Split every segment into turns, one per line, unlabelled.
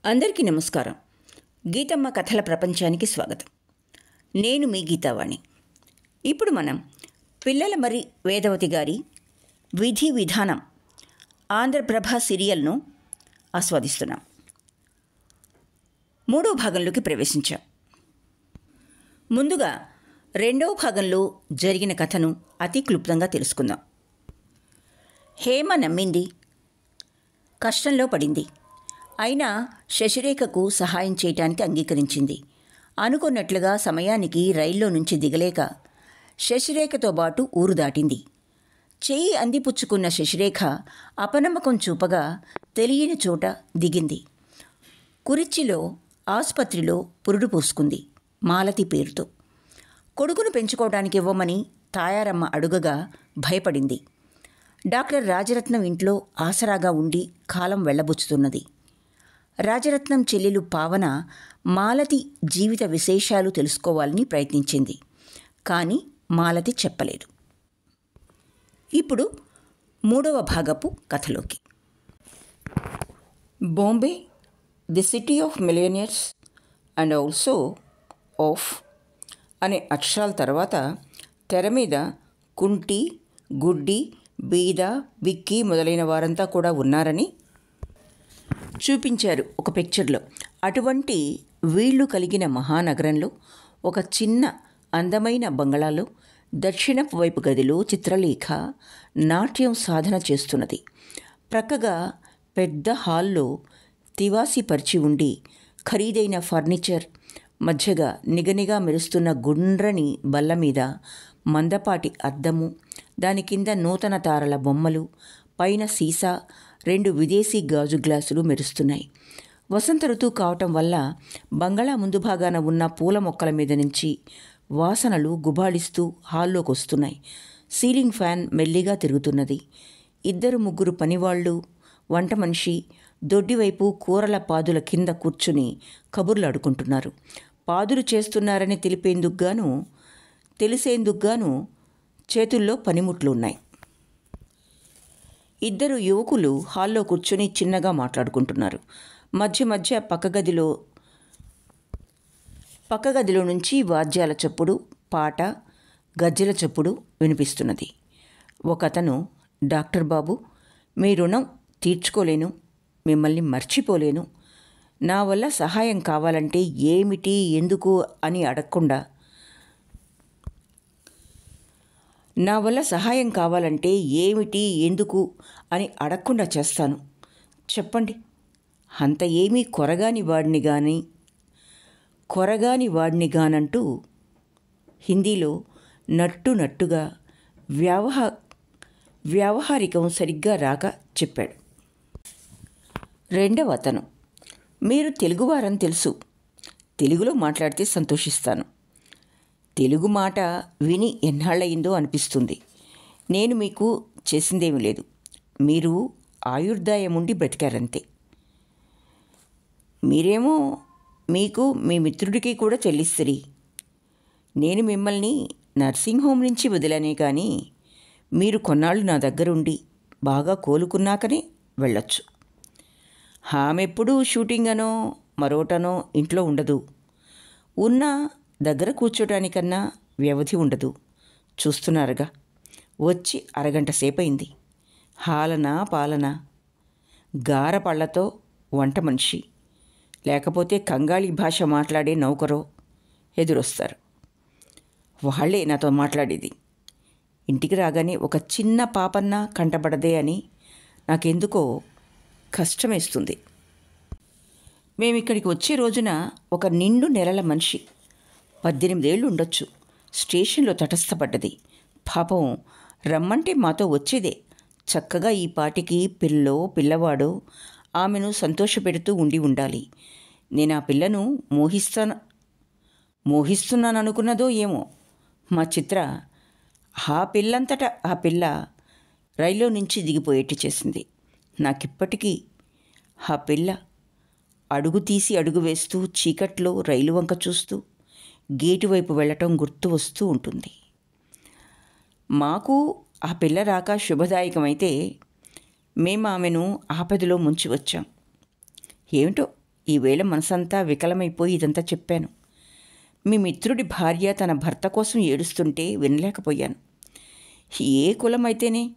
అందరికీ నమస్కారం. గీతమ్మ కథల ప్రపంచానికి స్వాగతం. నేను మీ గీతావాణి. ఇప్పుడు మనం పిల్లల మరి వేదవతి గారి విధి విధానం ఆంధ్రప్రభ సీరియల్ను ఆస్వాదిస్తున్నాం. 3వ భాగంలోకి ప్రవేశించాం. ముందుగా 2వ భాగంలో జరిగిన కథను అతి క్లుప్తంగా తెలుసుకుందాం. హేమ నమ్మింది, కష్టంలో పడింది. అయినా శశిరేఖకు సహాయం చేయటానికి అంగీకరించింది. అనుకున్నట్లుగా సమయానికి రైల్లో నుంచి దిగలేక శశిరేఖతో పాటు ఊరు దాటింది. చెయ్యి అందిపుచ్చుకున్న శశిరేఖ అపనమ్మకం చూపగా తెలియని చోట దిగింది. కురిచ్చిలో ఆసుపత్రిలో పురుడు పోసుకుంది మాలతి పేరుతో. కొడుకును పెంచుకోవడానికి ఇవ్వమని తాయారమ్మ అడుగగా భయపడింది. డాక్టర్ రాజరత్నం ఇంట్లో ఆసరాగా ఉండి కాలం వెళ్ళబుచ్చుతున్నది. రాజరత్నం చెల్లెలు పావన మాలతి జీవిత విశేషాలు తెలుసుకోవాలని ప్రయత్నించింది. కానీ మాలతి చెప్పలేదు. ఇప్పుడు 3వ భాగపు కథలోకి. Bombay, the city of millionaires and also of అనే అక్షరాల తర్వాత తెర మీద కుంటి, గుడ్డి, బీద, బిక్కి మొదలైన వారంతా కూడా ఉన్నారని చూపించారు ఒక పిక్చర్లో. అటువంటి వీళ్ళు కలిగిన మహానగరంలో ఒక చిన్న అందమైన బంగళాలో దక్షిణపు వైపు గదిలో చిత్రలేఖ నాట్యం సాధన చేస్తున్నది. ప్రక్కగా పెద్ద హాల్లో తివాసి పరిచి ఉండి ఖరీదైన ఫర్నిచర్, మధ్యగా నిగనిగా మెరుస్తున్న గుండ్రని బల్ల మీద మందపాటి అద్దము, దాని కింద నూతన తారల బొమ్మలు, పైన సీసా, 2 విదేశీ గాజు గ్లాసులు మెరుస్తున్నాయి. వసంత ఋతువు కావటం వల్ల బంగళా ముందు భాగాన ఉన్న పూల మొక్కల మీద నుంచి వాసనలు గుబాళిస్తూ హాల్లోకి వస్తున్నాయి. సీలింగ్ ఫ్యాన్ మెల్లిగా తిరుగుతున్నది. 2-3 పనివాళ్ళు, వంట మనిషి దొడ్డివైపు కూరల పాదుల కింద కూర్చుని కబుర్లాడుకుంటున్నారు. పాదులు చేస్తున్నారని తెలిసేందుకుగాను చేతుల్లో పనిముట్లు ఉన్నాయి. 2 యువకులు హాల్లో కూర్చొని చిన్నగా మాట్లాడుకుంటున్నారు. మధ్య పక్క గదిలో నుంచి వాద్యాల చప్పుడు, పాట, గజ్జెల చప్పుడు వినిపిస్తున్నది. ఒకతను, డాక్టర్ బాబు, మీ రుణం తీర్చుకోలేను, మిమ్మల్ని మర్చిపోలేను, నా వల్ల సహాయం కావాలంటే ఏమిటి, ఎందుకు అని అడగకుండా చేస్తాను. చెప్పండి. అంత ఏమీ కొరగాని వాడిని గానంటూ హిందీలో నట్టుగా వ్యావహారికం సరిగ్గా రాక చెప్పాడు. 2వ అతను, మీరు తెలుగువారని తెలుసు, తెలుగులో మాట్లాడితే సంతోషిస్తాను. తెలుగు మాట విని ఎన్నాళ్ళయిందో అనిపిస్తుంది. నేను మీకు చేసిందేమీ లేదు, మీరు ఆయుర్దాయముండి బ్రతికారంతే. మీరేమో మీకు మీ మిత్రుడికి కూడా చెల్లిస్తిరి. నేను మిమ్మల్ని నర్సింగ్ హోమ్ నుంచి వదిలానే కానీ మీరు కొన్నాళ్ళు నా దగ్గరుండి బాగా కోలుకున్నాకనే వెళ్ళొచ్చు. ఆమెప్పుడు షూటింగ్ అనో మరోటనో ఇంట్లో ఉండదు. ఉన్నా దగ్గర కూర్చోటానికన్నా వ్యవధి ఉండదు. చూస్తున్నారుగా, వచ్చి అరగంట సేపయింది. పాలన, గారపళ్లతో వంట మనిషి, లేకపోతే కంగాళీ భాష మాట్లాడే నౌకరో ఎదురొస్తారు. వాళ్లే నాతో మాట్లాడేది. ఇంటికి రాగానే ఒక చిన్న పాపన్నా కంటపడదే అని నాకెందుకో కష్టమేస్తుంది. మేమిక్కడికి వచ్చే రోజున ఒక నిండు నెలల మనిషి, 18 ఏళ్ళు ఉండొచ్చు, స్టేషన్లో తటస్థపడ్డది. పాపం రమ్మంటే మాతో వచ్చేదే. చక్కగా ఈ పాటికి పిల్లవాడో ఆమెను సంతోషపెడుతూ ఉండాలి. నేను ఆ పిల్లను మోహిస్తున్నాననుకున్నదో ఏమో మా చిత్ర ఆ పిల్ల రైల్లో నుంచి దిగిపోయేట్టు చేసింది. నాకిప్పటికీ ఆ పిల్ల అడుగు తీసి అడుగు వేస్తూ చీకట్లో రైలు వంక చూస్తూ గేటు వైపు వెళ్ళటం గుర్తు వస్తూ ఉంటుంది. మాకు ఆ పిల్ల రాక శుభదాయకమైతే మేము ఆమెను ఆపదలో ముంచి వచ్చాం. ఏమిటో ఈవేళ మనసంతా వికలమైపోయి ఇదంతా చెప్పాను. మీ మిత్రుడి భార్య తన భర్త కోసం ఏడుస్తుంటే వినలేకపోయాను. ఏ కులమైతేనే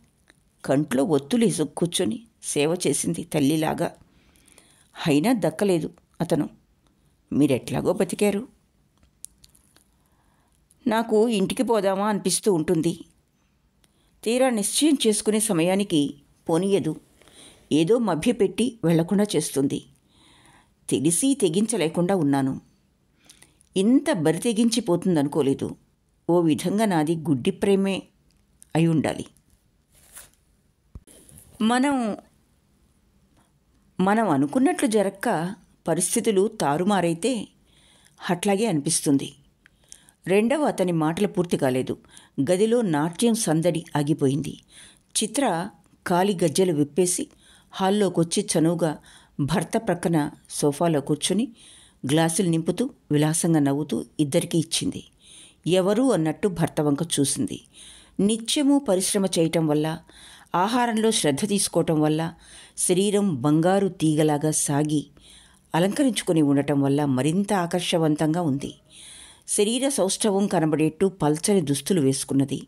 కంట్లో ఒత్తులేసు కూర్చొని సేవ చేసింది తల్లిలాగా. అయినా దక్కలేదు అతను. మీరెట్లాగో బతికారు. నాకు ఇంటికి పోదామా అనిపిస్తూ ఉంటుంది. తీరా నిశ్చయం చేసుకునే సమయానికి పోనీయదు. ఏదో మభ్యపెట్టి వెళ్లకుండా చేస్తుంది. తెలిసి తెగించలేకుండా ఉన్నాను. ఇంత బరి తెగించిపోతుందనుకోలేదు. ఓ విధంగా నాది గుడ్డి ప్రేమే అయి ఉండాలి. మనం అనుకున్నట్లు జరక్క పరిస్థితులు తారుమారైతే అట్లాగే అనిపిస్తుంది. రెండవ అతని మాటలు పూర్తి కాలేదు. గదిలో నాట్యం సందడి ఆగిపోయింది. చిత్ర కాలి గజ్జెలు విప్పేసి హాల్లోకొచ్చి చనువుగా భర్త ప్రక్కన సోఫాలో కూర్చుని గ్లాసులు నింపుతూ విలాసంగా నవ్వుతూ ఇద్దరికీ ఇచ్చింది. ఎవరు అన్నట్టు భర్త వంక చూసింది. నిత్యము పరిశ్రమ చేయటం వల్ల, ఆహారంలో శ్రద్ధ తీసుకోవటం వల్ల శరీరం బంగారు తీగలాగా సాగి అలంకరించుకొని ఉండటం వల్ల మరింత ఆకర్షవంతంగా ఉంది. శరీర సౌష్ఠవం కనబడేట్టు పల్చని దుస్తులు వేసుకున్నది.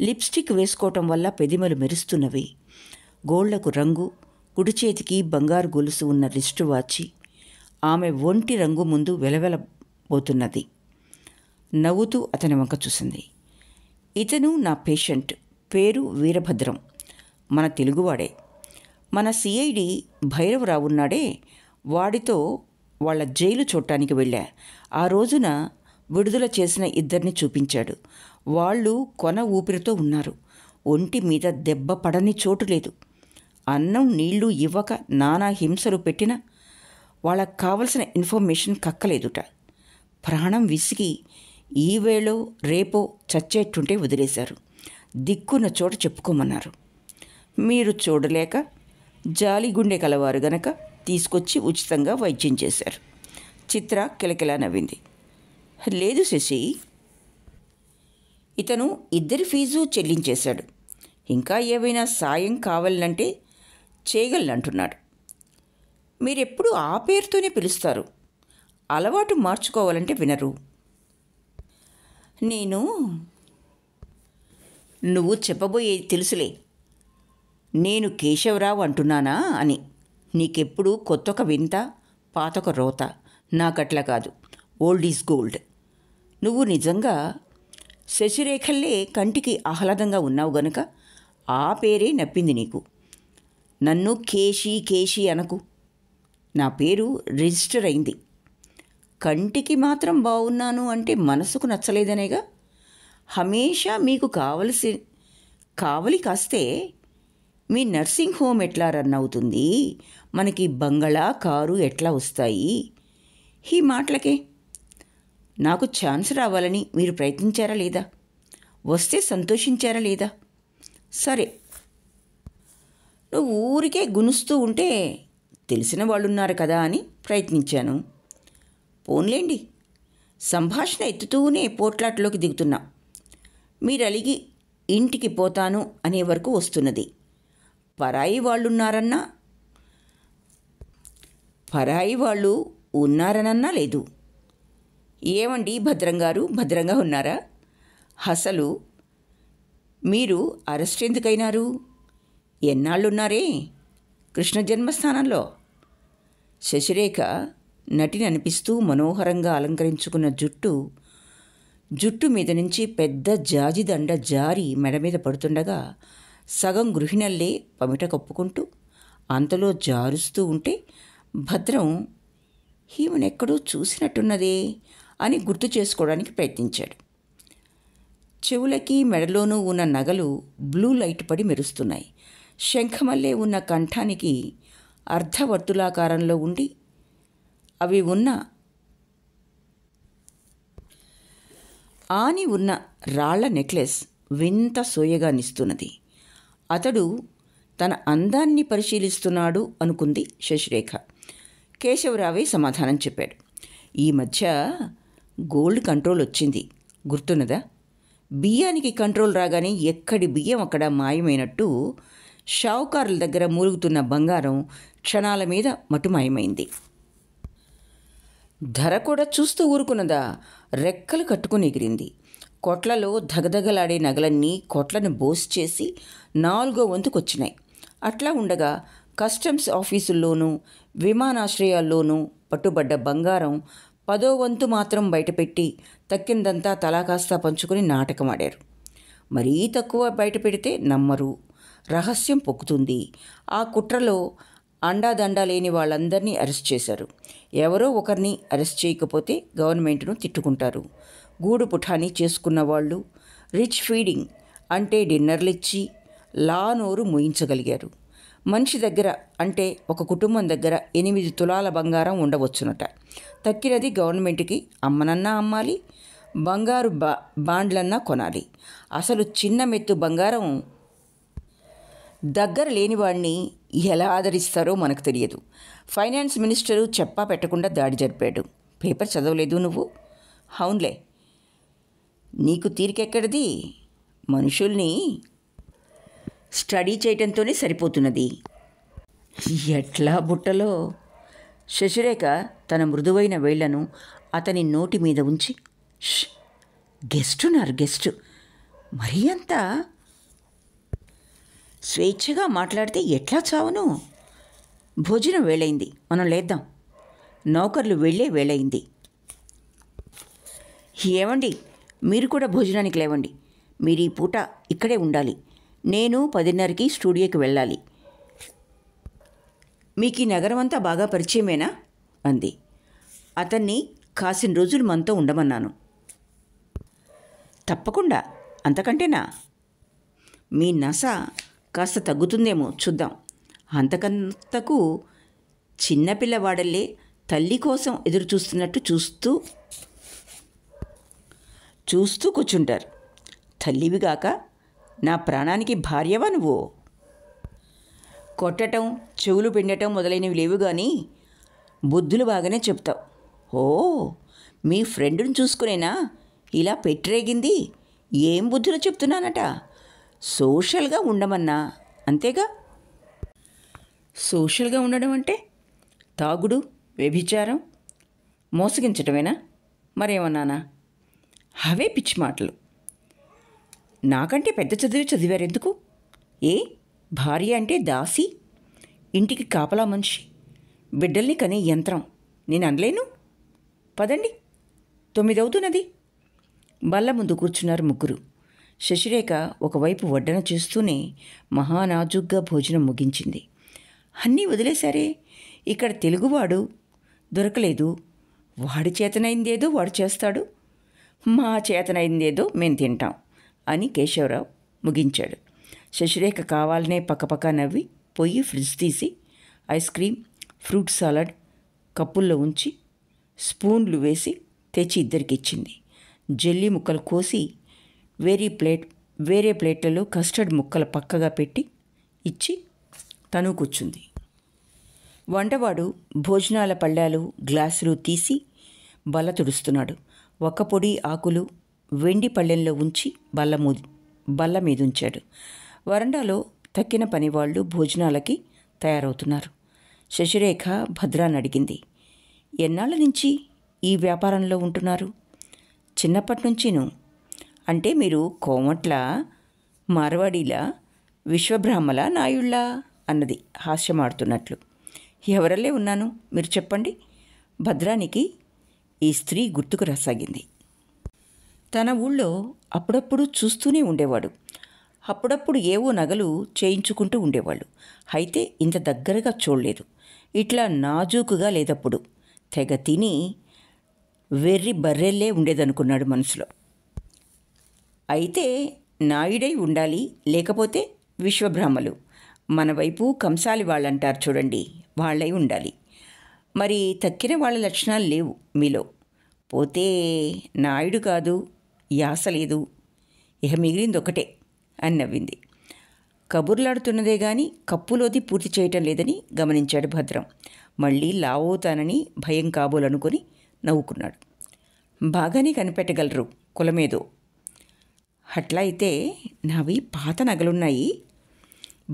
లిప్స్టిక్ వేసుకోవటం వల్ల పెదిమలు మెరుస్తున్నవి. గోళ్లకు రంగు, కుడి చేతికి బంగారు గొలుసు ఉన్న రిస్టు వాచి ఆమె ఒంటి రంగు ముందు వెలవెలబోతున్నది. నవ్వుతూ అతని వంక చూసింది. ఇతను నా పేషెంట్. పేరు వీరభద్రం. మన తెలుగువాడే. మన సిఐడి భైరవరావు ఉన్నాడే, వాడితో వాళ్ళ జైలు చూడటానికి వెళ్ళా. ఆ రోజున విడుదల చేసిన ఇద్దరిని చూపించాడు. వాళ్ళు కొన ఊపిరితో ఉన్నారు. ఒంటి మీద దెబ్బ పడని చోటు లేదు. అన్నం నీళ్లు ఇవ్వక నానా హింసలు పెట్టినా వాళ్ళకు కావలసిన ఇన్ఫర్మేషన్ కక్కలేదుట. ప్రాణం విసిగి ఈవేళో రేపో చచ్చేట్టుంటే వదిలేశారు. దిక్కున్న చోట చెప్పుకోమన్నారు. మీరు చూడలేక జాలి గుండె కలవారు గనక తీసుకొచ్చి ఉచితంగా వైద్యం చేశారు. చిత్ర కిలకిలా నవ్వింది. లేదు శశి, ఇతను ఇద్దరి ఫీజు చెల్లించేశాడు. ఇంకా ఏవైనా సాయం కావాలంటే చేయగలనంటున్నాడు. మీరెప్పుడు ఆ పేరుతోనే పిలుస్తారు. అలవాటు మార్చుకోవాలంటే వినరు. నువ్వు చెప్పబోయేది తెలుసులే. నేను కేశవరావు అంటున్నానా అని. నీకెప్పుడు కొత్తొక వింత, పాతొక రోత. నాకట్లా కాదు. Old is gold. నువ్వు నిజంగా శశిరేఖల్లే కంటికి ఆహ్లాదంగా ఉన్నావు గనుక ఆ పేరే నప్పింది నీకు. నన్ను కేశీ అనకు. నా పేరు రిజిస్టర్ అయింది. కంటికి మాత్రం బాగున్నాను అంటే మనసుకు నచ్చలేదనేగా. హమేషా మీకు కావలి కాస్తే మీ నర్సింగ్ హోమ్ ఎట్లా రన్ అవుతుంది, మనకి బంగళా కారు ఎట్లా వస్తాయి? ఈ మాటలకే. నాకు ఛాన్స్ రావాలని మీరు ప్రయత్నించారా లేదా? వస్తే సంతోషించారా లేదా? సరే, నువ్వు ఊరికే గునుస్తూ ఉంటే తెలిసిన వాళ్ళున్నారు కదా అని ప్రయత్నించాను. పోన్లేండి, సంభాషణ ఎత్తుతూనే పోట్లాట్లోకి దిగుతున్నా. మీరు అలిగి ఇంటికి పోతాను అనే వరకు వస్తున్నది. పరాయి వాళ్ళు ఉన్నారనన్నా లేదు. ఏమండి భద్రంగారు, భద్రంగా ఉన్నారా? అసలు మీరు అరెస్ట్ ఎందుకైనారు? ఎన్నాళ్ళున్నారే కృష్ణ జన్మస్థానంలో? శశిరేఖ నటిని అనిపిస్తూ మనోహరంగా అలంకరించుకున్న జుట్టు మీద నుంచి పెద్ద జాజిదండ జారి మెడ మీద పడుతుండగా సగం గృహిణల్లే పమిట కప్పుకుంటూ అంతలో జారుస్తూ ఉంటే భద్రం ఈమెనెక్కడో చూసినట్టున్నదే అని గుర్తు చేసుకోవడానికి ప్రయత్నించాడు. చెవులకి మెడలోనూ ఉన్న నగలు బ్లూ లైట్ పడి మెరుస్తున్నాయి. శంఖమల్లే ఉన్న కంఠానికి అర్ధవర్తులాకారంలో ఉండి అవి ఉన్న ఆని ఉన్న రాళ్ల నెక్లెస్ వింత సోయగా నిస్తున్నది. అతడు తన అందాన్ని పరిశీలిస్తున్నాడు అనుకుంది శశిరేఖ. కేశవరావే సమాధానం చెప్పాడు. ఈ మధ్య గోల్డ్ కంట్రోల్ వచ్చింది, గుర్తున్నదా? బియ్యానికి కంట్రోల్ రాగానే ఎక్కడి బియ్యం అక్కడ మాయమైనట్టు షావుకారుల దగ్గర మూలుగుతున్న బంగారం క్షణాల మీద మటుమాయమైంది. ధర కూడా చూస్తూ ఊరుకున్నదా? రెక్కలు కట్టుకుని ఎగిరింది. కొట్లలో ధగధగలాడే నగలన్నీ కొట్లను బోసిచేసి 4వ వంతుకొచ్చినాయి. అట్లా ఉండగా కస్టమ్స్ ఆఫీసుల్లోనూ విమానాశ్రయాల్లోనూ పట్టుబడ్డ బంగారం 10వ వంతు మాత్రం బయటపెట్టి తక్కిందంతా తలా కాస్తా పంచుకొని నాటకమాడారు. మరీ తక్కువ బయట పెడితే నమ్మరు, రహస్యం పొక్కుతుంది. ఆ కుట్రలో అండాదండా లేని వాళ్ళందరినీ అరెస్ట్ చేశారు. ఎవరో ఒకరిని అరెస్ట్ చేయకపోతే గవర్నమెంట్ను తిట్టుకుంటారు. గూడు పుఠానీ చేసుకున్న వాళ్ళు రిచ్ ఫీడింగ్ అంటే డిన్నర్లు ఇచ్చి నోరు మూయించగలిగారు. మనిషి దగ్గర అంటే ఒక కుటుంబం దగ్గర 8 తులాల బంగారం ఉండవచ్చునట. తక్కినది గవర్నమెంట్కి అమ్మనన్నా అమ్మాలి, బంగారు బాండ్లన్నా కొనాలి. అసలు చిన్న మెత్తు బంగారం దగ్గర లేనివాడిని ఎలా ఆదరిస్తారో మనకు తెలియదు. ఫైనాన్స్ మినిస్టరు చెప్పా పెట్టకుండా దాడి జరిపాడు. పేపర్ చదవలేదు నువ్వు? అవునులే, నీకు తీరికెక్కడిది? మనుషుల్ని స్టడీ చేయటంతోనే సరిపోతున్నది. ఎట్లా బుట్టలో? శశిరేఖ తన మృదువైన వేళ్లను అతని నోటి మీద ఉంచి, గెస్టు మరీ అంత స్వేచ్ఛగా మాట్లాడితే ఎట్లా చావును? భోజనం వేళయింది, మనం లేద్దాం. నౌకర్లు వెళ్ళే వేళయింది. ఏమండి, మీరు కూడా భోజనానికి లేవండి. మీరు ఈ పూట ఇక్కడే ఉండాలి. నేను 10:30కి స్టూడియోకి వెళ్ళాలి. మీకు ఈ నగరం అంతా బాగా పరిచయమేనా అంది. అతన్ని కాసిన రోజులు మనతో ఉండమన్నాను. తప్పకుండా, అంతకంటేనా? మీ నస కాస్త తగ్గుతుందేమో చూద్దాం. అంతకంతకు చిన్నపిల్లవాడల్లే తల్లి కోసం ఎదురు చూస్తున్నట్టు చూస్తూ కూర్చుంటారు. తల్లివిగాక నా ప్రాణానికి భార్యవా నువ్వు? కొట్టటం, చెవులు పిండటం మొదలైనవి లేవు కానీ బుద్ధులు బాగానే చెప్తావు. ఓ, మీ ఫ్రెండుని చూసుకునేనా ఇలా పెట్టిరేగింది? ఏం బుద్ధులు చెప్తున్నానట? సోషల్గా ఉండమన్నా, అంతేగా. సోషల్గా ఉండడం అంటే తాగుడు, వ్యభిచారం, మోసగించటమేనా? మరేమన్నానా? అవే పిచ్చి మాటలు. నాకంటే పెద్ద చదివారెందుకు? ఏ, భార్య అంటే దాసి, ఇంటికి కాపలా మనిషి, బిడ్డల్ని కనే యంత్రం. నేను అనలేను. పదండి, 9 అవుతున్నది. బల్ల ముందు కూర్చున్నారు ముగ్గురు. శశిరేఖ ఒకవైపు వడ్డన చేస్తూనే మహానాజుగ్గా భోజనం ముగించింది. అన్నీ వదిలేశారే, ఇక్కడ తెలుగువాడు దొరకలేదు. వాడి చేతనైందేదో వాడు చేస్తాడు, మా చేతనైందేదో మేము తింటాం అని కేశవరావు ముగించాడు. శశిరేఖ కావాలనే పక్కపక్క నవ్వి పొయ్యి ఫ్రిడ్జ్ తీసి ఐస్ క్రీమ్, ఫ్రూట్ సాలడ్ కప్పుల్లో ఉంచి స్పూన్లు వేసి తెచ్చి ఇద్దరికి ఇచ్చింది. జెల్లీ ముక్కలు కోసి వేరే ప్లేట్లలో కస్టర్డ్ ముక్కలు పక్కగా పెట్టి ఇచ్చి తను కూర్చుంది. వంటవాడు భోజనాల పళ్ళాలు, గ్లాసులు తీసి బల్ల తుడుస్తున్నాడు. ఒక్కపొడి ఆకులు వెండి పళ్ళెంలో ఉంచి బల్ల మీదుంచాడు. వరండాలో తక్కిన పనివాళ్లు భోజనాలకి తయారవుతున్నారు. శశిరేఖ భద్రాన్ని అడిగింది, ఎన్నాళ్ళ నుంచి ఈ వ్యాపారంలో ఉంటున్నారు? చిన్నప్పటి నుంచిను. అంటే మీరు కోమట్ల, మార్వాడీలా, విశ్వబ్రాహ్మల, నాయుళ్ళ అన్నది హాస్యమాడుతున్నట్లు. ఎవరల్లే ఉన్నాను, మీరు చెప్పండి. భద్రానికి ఈ స్త్రీ గుర్తుకు రాసాగింది. తన ఊళ్ళో అప్పుడప్పుడు చూస్తూనే ఉండేవాడు. అప్పుడప్పుడు ఏవో నగలు చేయించుకుంటూ ఉండేవాళ్ళు. అయితే ఇంత దగ్గరగా చూడలేదు. ఇట్లా నాజూకుగా లేదప్పుడు. తెగ తిని వెర్రి బర్రెల్లే ఉండేదనుకున్నాడు మనసులో. అయితే నాయుడై ఉండాలి, లేకపోతే విశ్వబ్రాహ్మలు. మన వైపు కంసాలి వాళ్ళంటారు చూడండి, వాళ్ళై ఉండాలి. మరి తక్కిన వాళ్ళ లక్షణాలు లేవు మీలో. పోతే నాయుడు కాదు, యాస లేదు, ఇహ మిగిలింది ఒకటే అని నవ్వింది. కబుర్లాడుతున్నదే గాని కప్పులోది పూర్తి చేయటం లేదని గమనించాడు భద్రం. మళ్ళీ లావవుతానని భయం కాబోలనుకొని నవ్వుకున్నాడు. బాగానే కనిపెట్టగలరు కులమేదో. అట్లా అయితే నావి పాత నగలున్నాయి.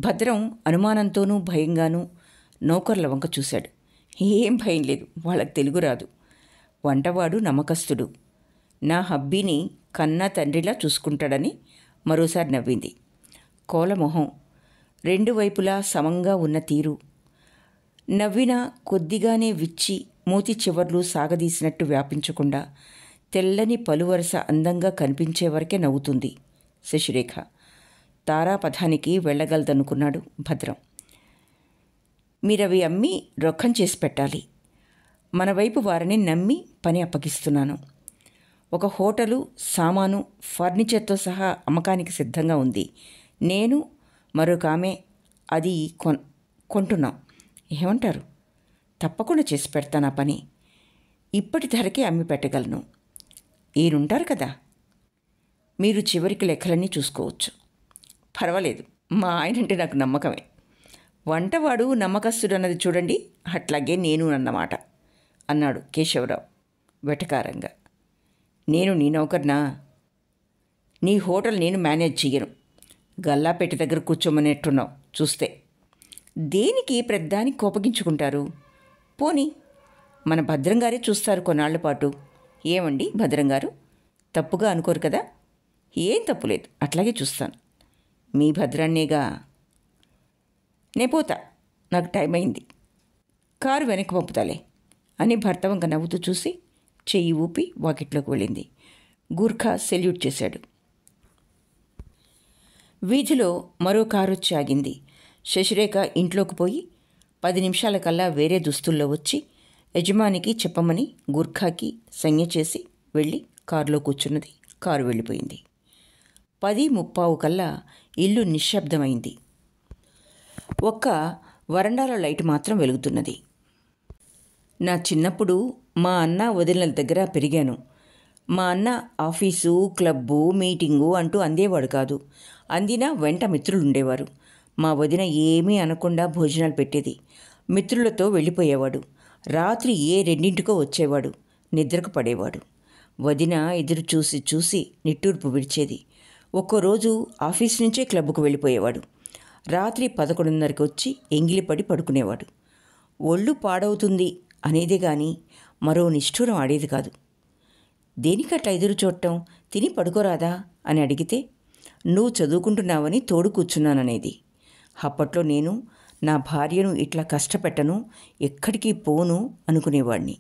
భద్రం అనుమానంతోనూ భయంగానూ నౌకర్ల వంక చూశాడు. ఏం భయం లేదు, వాళ్ళకి తెలుగు రాదు. వంటవాడు నమ్మకస్తుడు, నా హబ్బీని కన్నా తండ్రిలా చూసుకుంటాడని మరోసారి నవ్వింది. కోలమొహం, రెండు వైపులా సమంగా ఉన్న తీరు, నవ్వినా కొద్దిగానే విచ్చి మూతి చివర్లు సాగదీసినట్టు వ్యాపించకుండా తెల్లని పలువరస అందంగా కనిపించే వరకే నవ్వుతుంది శశిరేఖ. తారాపథానికి వెళ్ళగలదనుకున్నాడు భద్రం. మీరవి అమ్మి రొక్కం చేసి పెట్టాలి. మన వైపు వారిని నమ్మి పని అప్పగిస్తున్నాను. ఒక హోటలు, సామాను, ఫర్నిచర్తో సహా అమ్మకానికి సిద్ధంగా ఉంది. నేను మరొక ఆమె అది కొంటున్నాం. ఏమంటారు? తప్పకుండా చేసి పెడతాను ఆ పని. ఇప్పటి ధరకే అమ్మి పెట్టగలను. ఈరుంటారు కదా, మీరు చివరికి లెక్కలన్నీ చూసుకోవచ్చు. పర్వాలేదు, మా ఆయనంటే నాకు నమ్మకమే. వంటవాడు నమ్మకస్తుడు అన్నది చూడండి, అట్లాగే నేను అన్నమాట అన్నాడు కేశవరావు వెటకారంగా. నేను నీ నౌకర్నా? నీ హోటల్ నేను మేనేజ్ చెయ్యను. గల్లాపేట దగ్గర కూర్చోమనేట్టున్నావు చూస్తే. దేనికి ప్రద్దానికి కోపగించుకుంటారు? పోనీ మన భద్రంగారే చూస్తారు కొన్నాళ్ల పాటు. ఏమండి భద్రంగారు, తప్పుగా అనుకోరు కదా? ఏం తప్పులేదు, అట్లాగే చూస్తాను. మీ భద్రాన్నేగా. నేపోతా, నాకు టైం అయింది. కారు వెనక్కి పంపుతాలే అని భర్త వంక నవ్వుతూ చూసి చెయ్యి ఊపి వాకిట్లోకి వెళ్ళింది. గూర్ఖా సెల్యూట్ చేశాడు. వీధిలో మరో కారు వచ్చి ఆగింది. శశిరేఖ ఇంట్లోకి పోయి 10 నిమిషాల కల్లా వేరే దుస్తుల్లో వచ్చి యజమానికి చెప్పమని గూర్ఖాకి సంజ్ఞ చేసి వెళ్ళి కారులో కూర్చున్నది. కారు వెళ్ళిపోయింది. 10:15 కల్లా ఇల్లు నిశ్శబ్దమైంది. ఒక్క వరండాలో లైట్ మాత్రం వెలుగుతున్నది. నా చిన్నప్పుడు మా అన్న వదినల దగ్గర పెరిగాను. మా అన్న ఆఫీసు, క్లబ్బు, మీటింగు అంటూ అందేవాడు కాదు. అందినా వెంట మిత్రులుండేవారు. మా వదిన ఏమీ అనకుండా భోజనాలు పెట్టేది. మిత్రులతో వెళ్ళిపోయేవాడు. రాత్రి 2 వచ్చేవాడు. నిద్రకు పడేవాడు. వదిన ఎదురు చూసి చూసి నిట్టూర్పు విడిచేది. ఒక్కోరోజు ఆఫీస్ నుంచే క్లబ్కు వెళ్ళిపోయేవాడు. రాత్రి 11:30 వచ్చి ఎంగిలిపడి పడుకునేవాడు. ఒళ్ళు పాడవుతుంది అనేదే గాని మరో నిష్ఠూరం ఆడేది కాదు. దేనికట్లా ఎదురు చూడటం, తిని పడుకోరాదా అని అడిగితే నువ్వు చదువుకుంటున్నావని తోడు కూర్చున్నాననేది. అప్పట్లో నేను నా భార్యను ఇట్లా కష్టపెట్టను, ఎక్కడికి పోను అనుకునేవాడిని.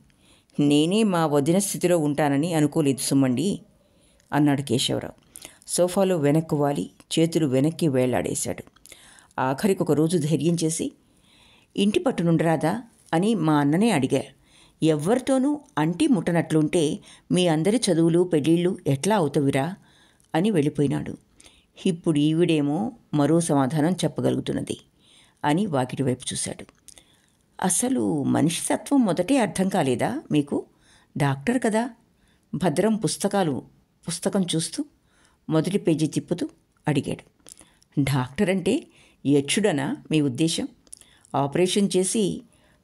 నేనే మా వదిన స్థితిలో ఉంటానని అనుకోలేదు సుమ్మండి అన్నాడు కేశవరావు. సోఫాలో వెనక్కు వాలి చేతులు వెనక్కి వేళ్లాడేశాడు. ఆఖరికి ఒకరోజు ధైర్యం చేసి, ఇంటి పట్టునుండరాదా అని మా అన్ననే అడిగా. ఎవ్వరితోనూ అంటి ముట్టనట్లుంటే మీ అందరి చదువులు, పెళ్ళిళ్ళు ఎట్లా అవుతవిరా అని వెళ్ళిపోయినాడు. ఇప్పుడు ఈవిడేమో మరో సమాధానం చెప్పగలుగుతున్నది అని వాకిటి వైపు చూశాడు. అసలు మనిషి తత్వం మొదటే అర్థం కాలేదా మీకు? డాక్టర్ కదా. భద్రం పుస్తకం చూస్తూ మొదటి పేజీ తిప్పుతూ అడిగాడు. డాక్టర్ అంటే యక్షుడనా మీ ఉద్దేశం? ఆపరేషన్ చేసి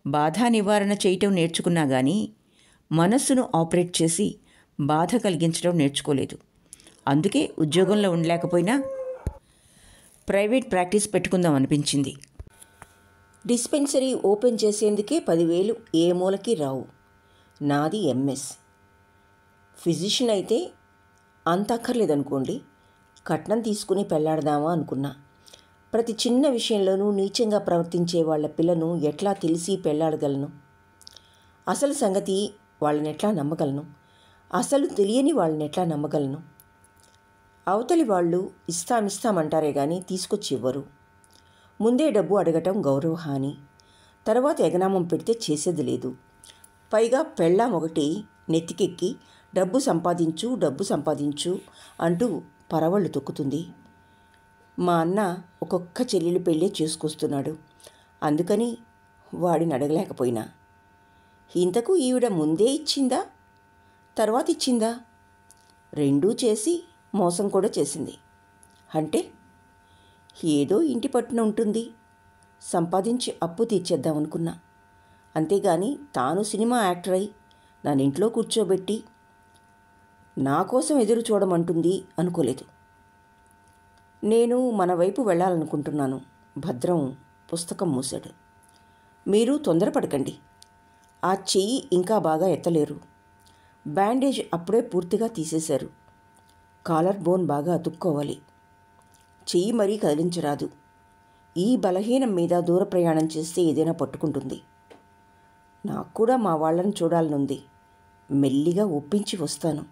బాధ నివారణ చేయటం నేర్చుకున్నా కానీ మనస్సును ఆపరేట్ చేసి బాధ కలిగించడం నేర్చుకోలేదు. అందుకే ఉద్యోగంలో ఉండలేకపోయినా ప్రైవేట్ ప్రాక్టీస్ పెట్టుకుందాం అనిపించింది. డిస్పెన్సరీ ఓపెన్ చేసేందుకే 10,000 ఏ మూలకి రావు. నాది ఎంఎస్. ఫిజిషియన్ అయితే అంత అక్కర్లేదనుకోండి. కట్నం తీసుకుని పెళ్లాడదామా అనుకున్నా. ప్రతి చిన్న విషయంలోనూ నీచంగా ప్రవర్తించే వాళ్ళ పిల్లను ఎట్లా తెలిసి పెళ్లాడగలను? అసలు సంగతి వాళ్ళని ఎట్లా నమ్మగలను? అసలు తెలియని వాళ్ళని ఎట్లా నమ్మగలను? అవతలి వాళ్ళు ఇస్తామంటారే కానీ తీసుకొచ్చి ఇవ్వరు. ముందే డబ్బు అడగటం గౌరవహాని. తర్వాత ఎగనామం పెడితే చేసేది లేదు. పైగా పెళ్ళాం ఒకటి నెత్తికెక్కి డబ్బు సంపాదించు అంటూ పరవళ్ళు తొక్కుతుంది. మా అన్న ఒక్కొక్క చెల్లెలు పెళ్ళే చేసుకొస్తున్నాడు. అందుకని వాడిని అడగలేకపోయినా. ఇంతకు ఈవిడ ముందే ఇచ్చిందా, తర్వాత ఇచ్చిందా? రెండూ చేసి మోసం కూడా చేసింది. అంటే ఏదో ఇంటి పట్టున ఉంటుంది, సంపాదించి అప్పు తీర్చేద్దామనుకున్నా. అంతేగాని తాను సినిమా యాక్టర్ అయి నన్ను ఇంట్లో కూర్చోబెట్టి నా కోసం ఎదురు చూడమంటుంది అనుకోలేదు. నేను మన వైపు వెళ్ళాలనుకుంటున్నాను. భద్రం పుస్తకం మూశాడు. మీరు తొందరపడకండి. ఆ చెయ్యి ఇంకా బాగా ఎత్తలేరు. బ్యాండేజ్ అప్పుడే పూర్తిగా తీసేశారు. కాలర్ బోన్ బాగా అతుక్కోవాలి. చెయ్యి మరీ కదిలించరాదు. ఈ బలహీనం మీద దూర ప్రయాణం చేస్తే ఏదైనా పట్టుకుంటుంది. నాకు కూడా మా వాళ్ళని చూడాలనుంది. మెల్లిగా ఒప్పించి వస్తాను.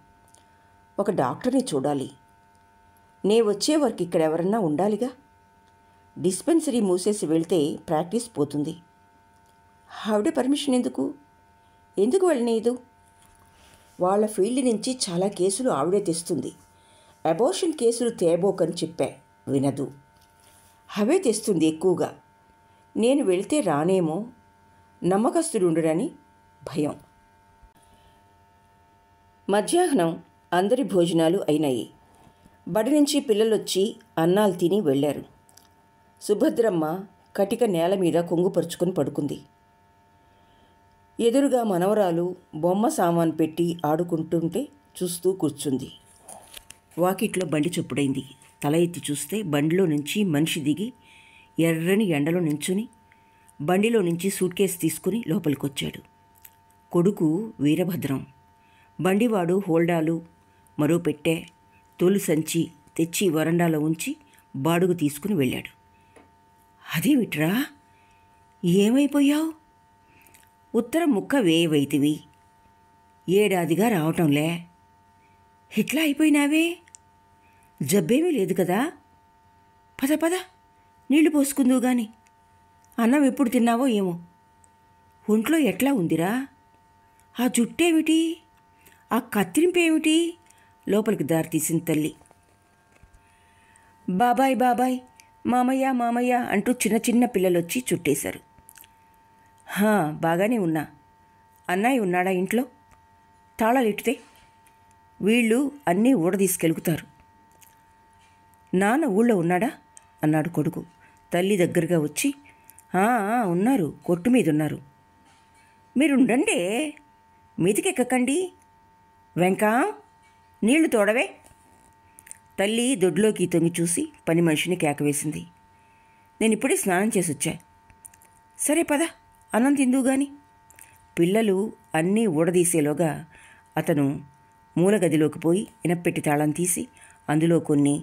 ఒక డాక్టర్ని చూడాలి. నే వచ్చే వరకు ఇక్కడ ఎవరన్నా ఉండాలిగా. డిస్పెన్సరీ మూసేసి వెళ్తే ప్రాక్టీస్ పోతుంది. ఆవిడ పర్మిషన్ ఎందుకు వెళ్ళనీయదు? వాళ్ళ ఫీల్డ్ నుంచి చాలా కేసులు ఆవిడే తెస్తుంది. అబోర్షన్ కేసులు తేబోకని చెప్పా, వినదు. అవే తెస్తుంది ఎక్కువగా. నేను వెళ్తే రానేమో, నమ్మకస్తుడుండడని భయం. మధ్యాహ్నం అందరి భోజనాలు అయినాయి. బడి నుంచి పిల్లలొచ్చి అన్నాలు తిని వెళ్ళారు. సుభద్రమ్మ కటిక నేల మీద కొంగుపరుచుకొని పడుకుంది. ఎదురుగా మనవరాలు బొమ్మ సామాను పెట్టి ఆడుకుంటుంటే చూస్తూ కూర్చుంది. వాకిట్లో బండి చొప్పుడైంది. తల ఎత్తి చూస్తే బండిలో నుంచి మనిషి దిగి ఎర్రని ఎండలో నించుని బండిలో నుంచి సూట్ కేసు తీసుకుని లోపలికొచ్చాడు. కొడుకు వీరభద్రం. బండివాడు హోల్డాలు, మరో పెట్టె, తోలు సంచి తెచ్చి వరండాలో ఉంచి బాడుగు తీసుకుని వెళ్ళాడు. అదేమిట్రా, ఏమైపోయావు? ఉత్తరం ముక్క వేయవైతివి, ఏడాదిగా రావటంలే. ఇట్లా అయిపోయినావే? జబ్బేమీ లేదు కదా? పద పద, నీళ్లు పోసుకుందువు గాని. అన్నం ఎప్పుడు తిన్నావో ఏమో. ఒంట్లో ఎట్లా ఉందిరా? ఆ జుట్టేమిటి, ఆ కత్తిరింపేమిటి? లోపలికి దారితీసింది తల్లి. బాబాయ్ బాబాయ్, మామయ్య మామయ్య అంటూ చిన్న చిన్న పిల్లలొచ్చి చుట్టేశారు. బాగానే ఉన్నా. అన్నయ్య ఉన్నాడా ఇంట్లో? తాళాలిట్టితే వీళ్ళు అన్నీ ఊడదీసుకెలుగుతారు. నాన్న ఊళ్ళో ఉన్నాడా అన్నాడు కొడుకు. తల్లి దగ్గరగా వచ్చి, ఉన్నారు, కొట్టు మీద ఉన్నారు. మీరుండండే, మీదికెక్కకండి. వెంకా, నీళ్లు తోడవే. తల్లి దొడ్లోకి తొంగి చూసి పని మనిషిని కేకవేసింది. నేను ఇప్పుడే స్నానం చేసి వచ్చా. సరే పద, అన్నం తిందువు గాని. పిల్లలు అన్నీ ఊడదీసేలోగా అతను మూలగదిలోకి పోయి ఇనప్పెట్టి తాళం తీసి అందులో కొన్ని,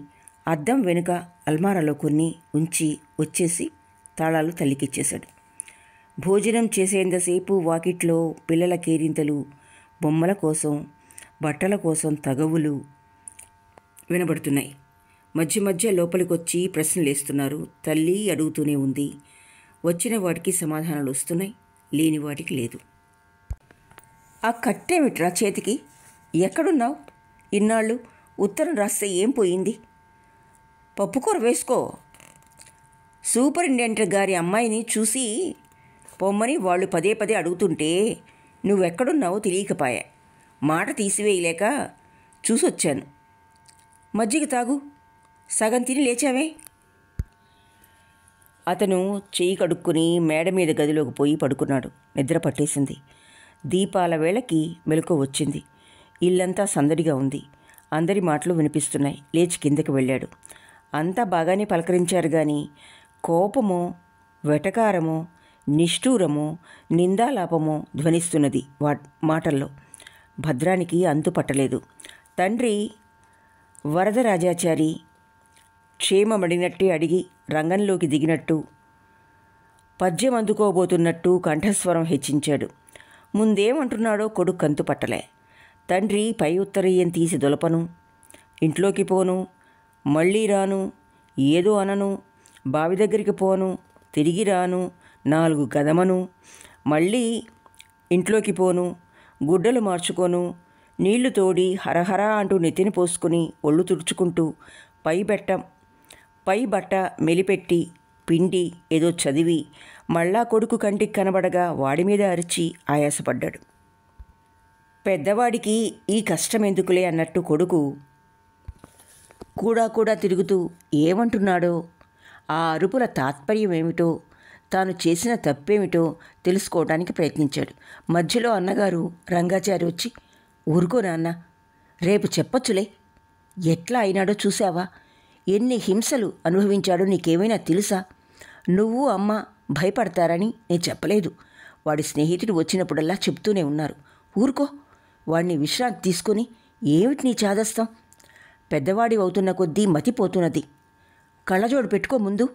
అద్దం వెనుక అల్మారాలో కొన్ని ఉంచి వచ్చేసి తాళాలు తల్లికిచ్చేశాడు. భోజనం చేసేంతసేపు వాకిట్లో పిల్లల కేరింతలు, బొమ్మల కోసం, బట్టల కోసం తగవులు వినబడుతున్నాయి. మధ్య మధ్య లోపలికొచ్చి ప్రశ్నలేస్తున్నారు. తల్లి అడుగుతూనే ఉంది. వచ్చిన వాటికి సమాధానాలు వస్తున్నాయి, లేని వాటికి లేదు. ఆ కట్టేమిట్రా చేతికి? ఎక్కడున్నావు ఇన్నాళ్ళు? ఉత్తరం రాస్తే ఏం పోయింది? పప్పుకూర వేసుకో. సూపరింటెండెంట్ గారి అమ్మాయిని చూసి పొమ్మని వాళ్ళు పదే పదే అడుగుతుంటే నువ్వెక్కడున్నావో తెలియకపాయా. మాట తీసివేయలేక చూసొచ్చాను. మజ్జిగ తాగు. సగం తిని లేచావే. అతను చెయ్యి కడుక్కుని మేడ మీద గదిలోకి పోయి పడుకున్నాడు. నిద్ర పట్టేసింది. దీపాల వేళకి మెలకువ వచ్చింది. ఇల్లంతా సందడిగా ఉంది. అందరి మాటలు వినిపిస్తున్నాయి. లేచి కిందకి వెళ్ళాడు. అంతా బాగానే పలకరించారు కానీ కోపమో, వెటకారమో, నిష్ఠూరమో, నిందాలాపమో ధ్వనిస్తున్నది మాటల్లో. భద్రానికి అంతు పట్టలేదు. తండ్రి వరదరాజాచారి క్షేమమడినట్టే అడిగి రంగంలోకి దిగినట్టు, పద్యం అందుకోబోతున్నట్టు కంఠస్వరం హెచ్చించాడు. ముందేమంటున్నాడో కొడుకు కంతు పట్టలే. తండ్రి పై ఉత్తరీయం తీసి దొలపను, ఇంట్లోకి పోను, మళ్ళీ రాను, ఏదో అనను, బావి దగ్గరికి పోను, తిరిగి రాను, 4 గదమను, మళ్ళీ ఇంట్లోకి పోను, గుడ్డలు మార్చుకోను, నీళ్లు తోడి హరహరా అంటూ నెత్తిని పోసుకుని ఒళ్ళు తుడుచుకుంటూ పై బట్ట మెలిపెట్టి పిండి ఏదో చదివి మళ్ళా కొడుకు కంటికి కనబడగా వాడి మీద అరిచి ఆయాసపడ్డాడు. పెద్దవాడికి ఈ కష్టం ఎందుకులే అన్నట్టు కొడుకు కూడా తిరుగుతూ ఏమంటున్నాడో, ఆ అరుపుల తాత్పర్యం ఏమిటో, తాను చేసిన తప్పేమిటో తెలుసుకోవడానికి ప్రయత్నించాడు. మధ్యలో అన్నగారు రంగాచారి వచ్చి, ఊరుకో నాన్న, రేపు చెప్పొచ్చులే. ఎట్లా అయినాడో చూసావా? ఎన్ని హింసలు అనుభవించాడో నీకేమైనా తెలుసా? నువ్వు అమ్మ భయపడతారని నేను చెప్పలేదు. వాడి స్నేహితుడు వచ్చినప్పుడల్లా చెప్తూనే ఉన్నారు. ఊరుకో, వాణ్ణి విశ్రాంతి తీసుకుని ఏమిటి నీ చాదస్తం? పెద్దవాడి అవుతున్న కొద్దీ మతిపోతున్నది. కళ్ళజోడు పెట్టుకో ముందు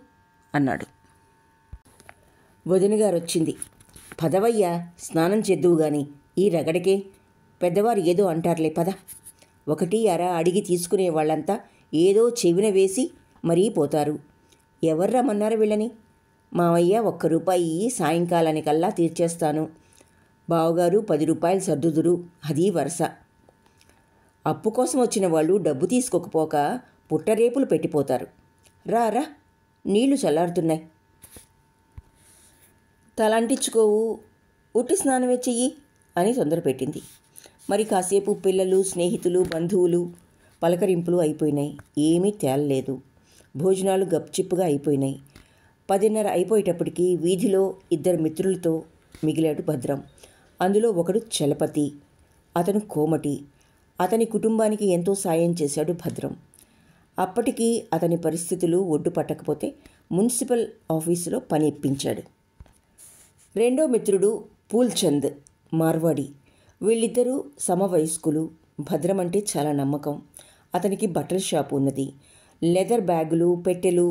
అన్నాడు. వదినగారు వచ్చింది. పదవయ్యా, స్నానం చేద్దువు గాని, ఈ రగడికే. పెద్దవారు ఏదో అంటారులే, పద. ఒకటి అర అడిగి తీసుకునే వాళ్ళంతా ఏదో చెవిన వేసి మరీ పోతారు. ఎవర్రమ్మన్నారు వీళ్ళని? మావయ్య 1 రూపాయి సాయంకాలానికల్లా తీర్చేస్తాను. బావగారు 10 రూపాయలు సర్దుదురు, అది వరస. అప్పు కోసం వచ్చిన వాళ్ళు డబ్బు తీసుకోకపోక పుట్టరేపులు పెట్టిపోతారు. రా రా, నీళ్లు చల్లారుతున్నాయి. తలంటించుకోవు, ఉట్టి స్నానమే చెయ్యి అని తొందర పెట్టింది. మరి కాసేపు పిల్లలు, స్నేహితులు, బంధువులు పలకరింపులు అయిపోయినాయి. ఏమీ తేలలేదు. భోజనాలు గప్చిప్పుగా అయిపోయినాయి. 10:30 అయిపోయేటప్పటికి వీధిలో 2 మిత్రులతో మిగిలాడు భద్రం. అందులో ఒకడు చలపతి, అతను కోమటి. అతని కుటుంబానికి ఎంతో సాయం చేశాడు భద్రం. అప్పటికి అతని పరిస్థితులు ఒడ్డు పట్టకపోతే మున్సిపల్ ఆఫీసులో పని ఇప్పించాడు. రెండో మిత్రుడు పూల్చంద్, మార్వాడి. వీళ్ళిద్దరూ సమవయస్కులు. భద్రం అంటే చాలా నమ్మకం. అతనికి బట్టల షాపు ఉన్నది. లెదర్ బ్యాగులు, పెట్టెలు,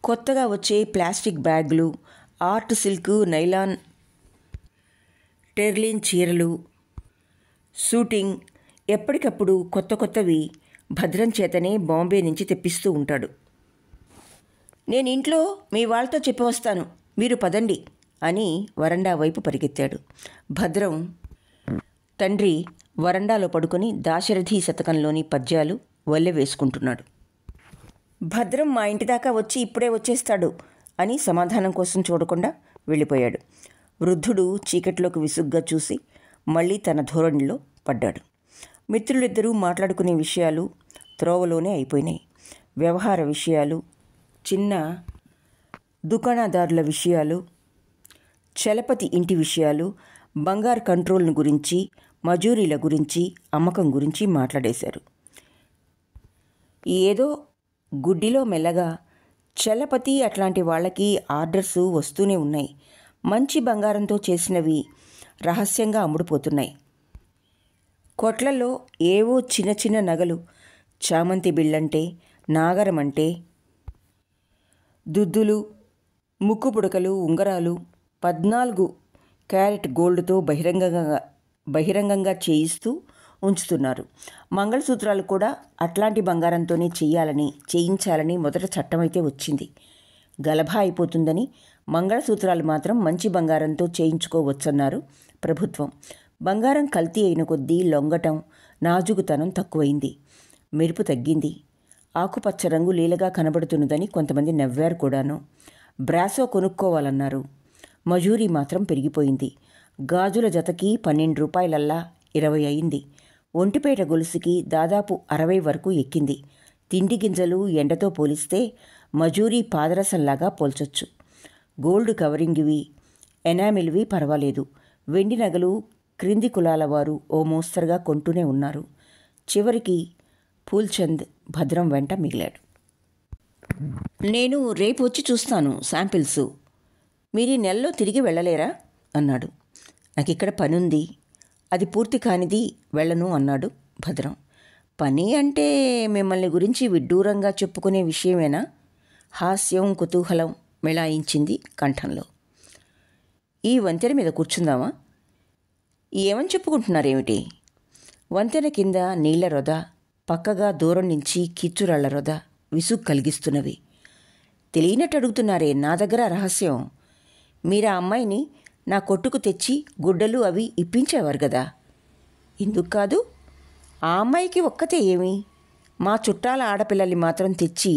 కొత్తగా వచ్చే ప్లాస్టిక్ బ్యాగులు, ఆర్ట్ సిల్క్, నైలాన్, టెర్లిన్ చీరలు, షూటింగ్, ఎప్పటికప్పుడు కొత్త కొత్తవి భద్రం చేతనే బాంబే నుంచి తెప్పిస్తూ ఉంటాడు. నేను ఇంట్లో మీ వాళ్ళతో చెప్పి వస్తాను, మీరు పదండి అని వరండా వైపు పరిగెత్తాడు. భద్రం తండ్రి వరండాలో పడుకొని దాశరథి శతకంలోని పద్యాలు వల్లె వేసుకుంటున్నాడు. భద్రం మా ఇంటి దాకా వచ్చి ఇప్పుడే వచ్చేస్తాడు అని సమాధానం కోసం చూడకుండా వెళ్ళిపోయాడు. వృద్ధుడు చీకట్లోకి విసుగ్గా చూసి మళ్ళీ తన ధోరణిలో పడ్డాడు. మిత్రులిద్దరూ మాట్లాడుకునే విషయాలు త్రోవలోనే అయిపోయినాయి. వ్యవహార విషయాలు, చిన్న దుకాణదారుల విషయాలు, చలపతి ఇంటి విషయాలు, బంగారు కంట్రోల్ను గురించి, మజూరీల గురించి, అమ్మకం గురించి మాట్లాడేశారు. ఏదో గుడ్డిలో మెల్లగా చలపతి అట్లాంటి వాళ్ళకి ఆర్డర్సు వస్తూనే ఉన్నాయి. మంచి బంగారంతో చేసినవి రహస్యంగా అమ్ముడుపోతున్నాయి. కొట్లలో ఏవో చిన్న చిన్న నగలు, చామంతి బిళ్ళంటే, నాగరమంటే, దుద్దులు, ముక్కు పుడకలు, ఉంగరాలు 14 క్యారెట్ గోల్డ్తో బహిరంగంగా చేయిస్తూ ఉంచుతున్నారు. మంగళసూత్రాలు కూడా అట్లాంటి బంగారంతోనే చేయించాలని మొదట చట్టమైతే వచ్చింది. గలభా అయిపోతుందని మంగళసూత్రాలు మాత్రం మంచి బంగారంతో చేయించుకోవచ్చన్నారు ప్రభుత్వం. బంగారం కల్తీ అయిన కొద్దీ లొంగటం, నాజుకుతనం తక్కువైంది. మెరుపు తగ్గింది. ఆకుపచ్చ రంగు లీలగా కనబడుతున్నదని కొంతమంది నవ్వారు కూడాను. బ్రాసో కొనుక్కోవాలన్నారు. మజూరీ మాత్రం పెరిగిపోయింది. గాజుల జతకి 12 రూపాయలల్లా 20 అయింది. ఒంటిపేట గొలుసుకి దాదాపు 60 వరకు ఎక్కింది. తిండి గింజలు ఎండతో పోలిస్తే మజూరీ పాదరసంలాగా పోల్చొచ్చు. గోల్డ్ కవరింగ్వి, ఎనామిల్వి పర్వాలేదు. వెండి నగలు క్రింది కులాల వారు ఓ మోస్తరుగా కొంటూనే ఉన్నారు. చివరికి పూల్చంద్ భద్రం వెంట మిగిలాడు. నేను రేపు వచ్చి చూస్తాను శాంపిల్సు. మీరు ఈ నెలలో తిరిగి వెళ్ళలేరా అన్నాడు. నాకు ఇక్కడ పని ఉంది, అది పూర్తి కానిది వెళ్ళను అన్నాడు భద్రం. పని అంటే మిమ్మల్ని గురించి విడ్డూరంగా చెప్పుకునే విషయమేనా? హాస్యం, కుతూహలం మిళాయించింది కంఠంలో. ఈ వంతెన మీద కూర్చుందామా? ఏమని చెప్పుకుంటున్నారేమిటి? వంతెన కింద నీళ్ల రొద, పక్కగా దూరం నుంచి కిచ్చురాళ్ల రొద విసుగు కలిగిస్తున్నవి. తెలియనట్టు అడుగుతున్నారే, నా దగ్గర రహస్యం. మీరు ఆ అమ్మాయిని నా కొట్టుకు తెచ్చి గుడ్డలు అవి ఇప్పించేవారు కదా. ఎందుకు కాదు? ఆ అమ్మాయికి ఒక్కతే ఏమి, మా చుట్టాల ఆడపిల్లల్ని మాత్రం తెచ్చి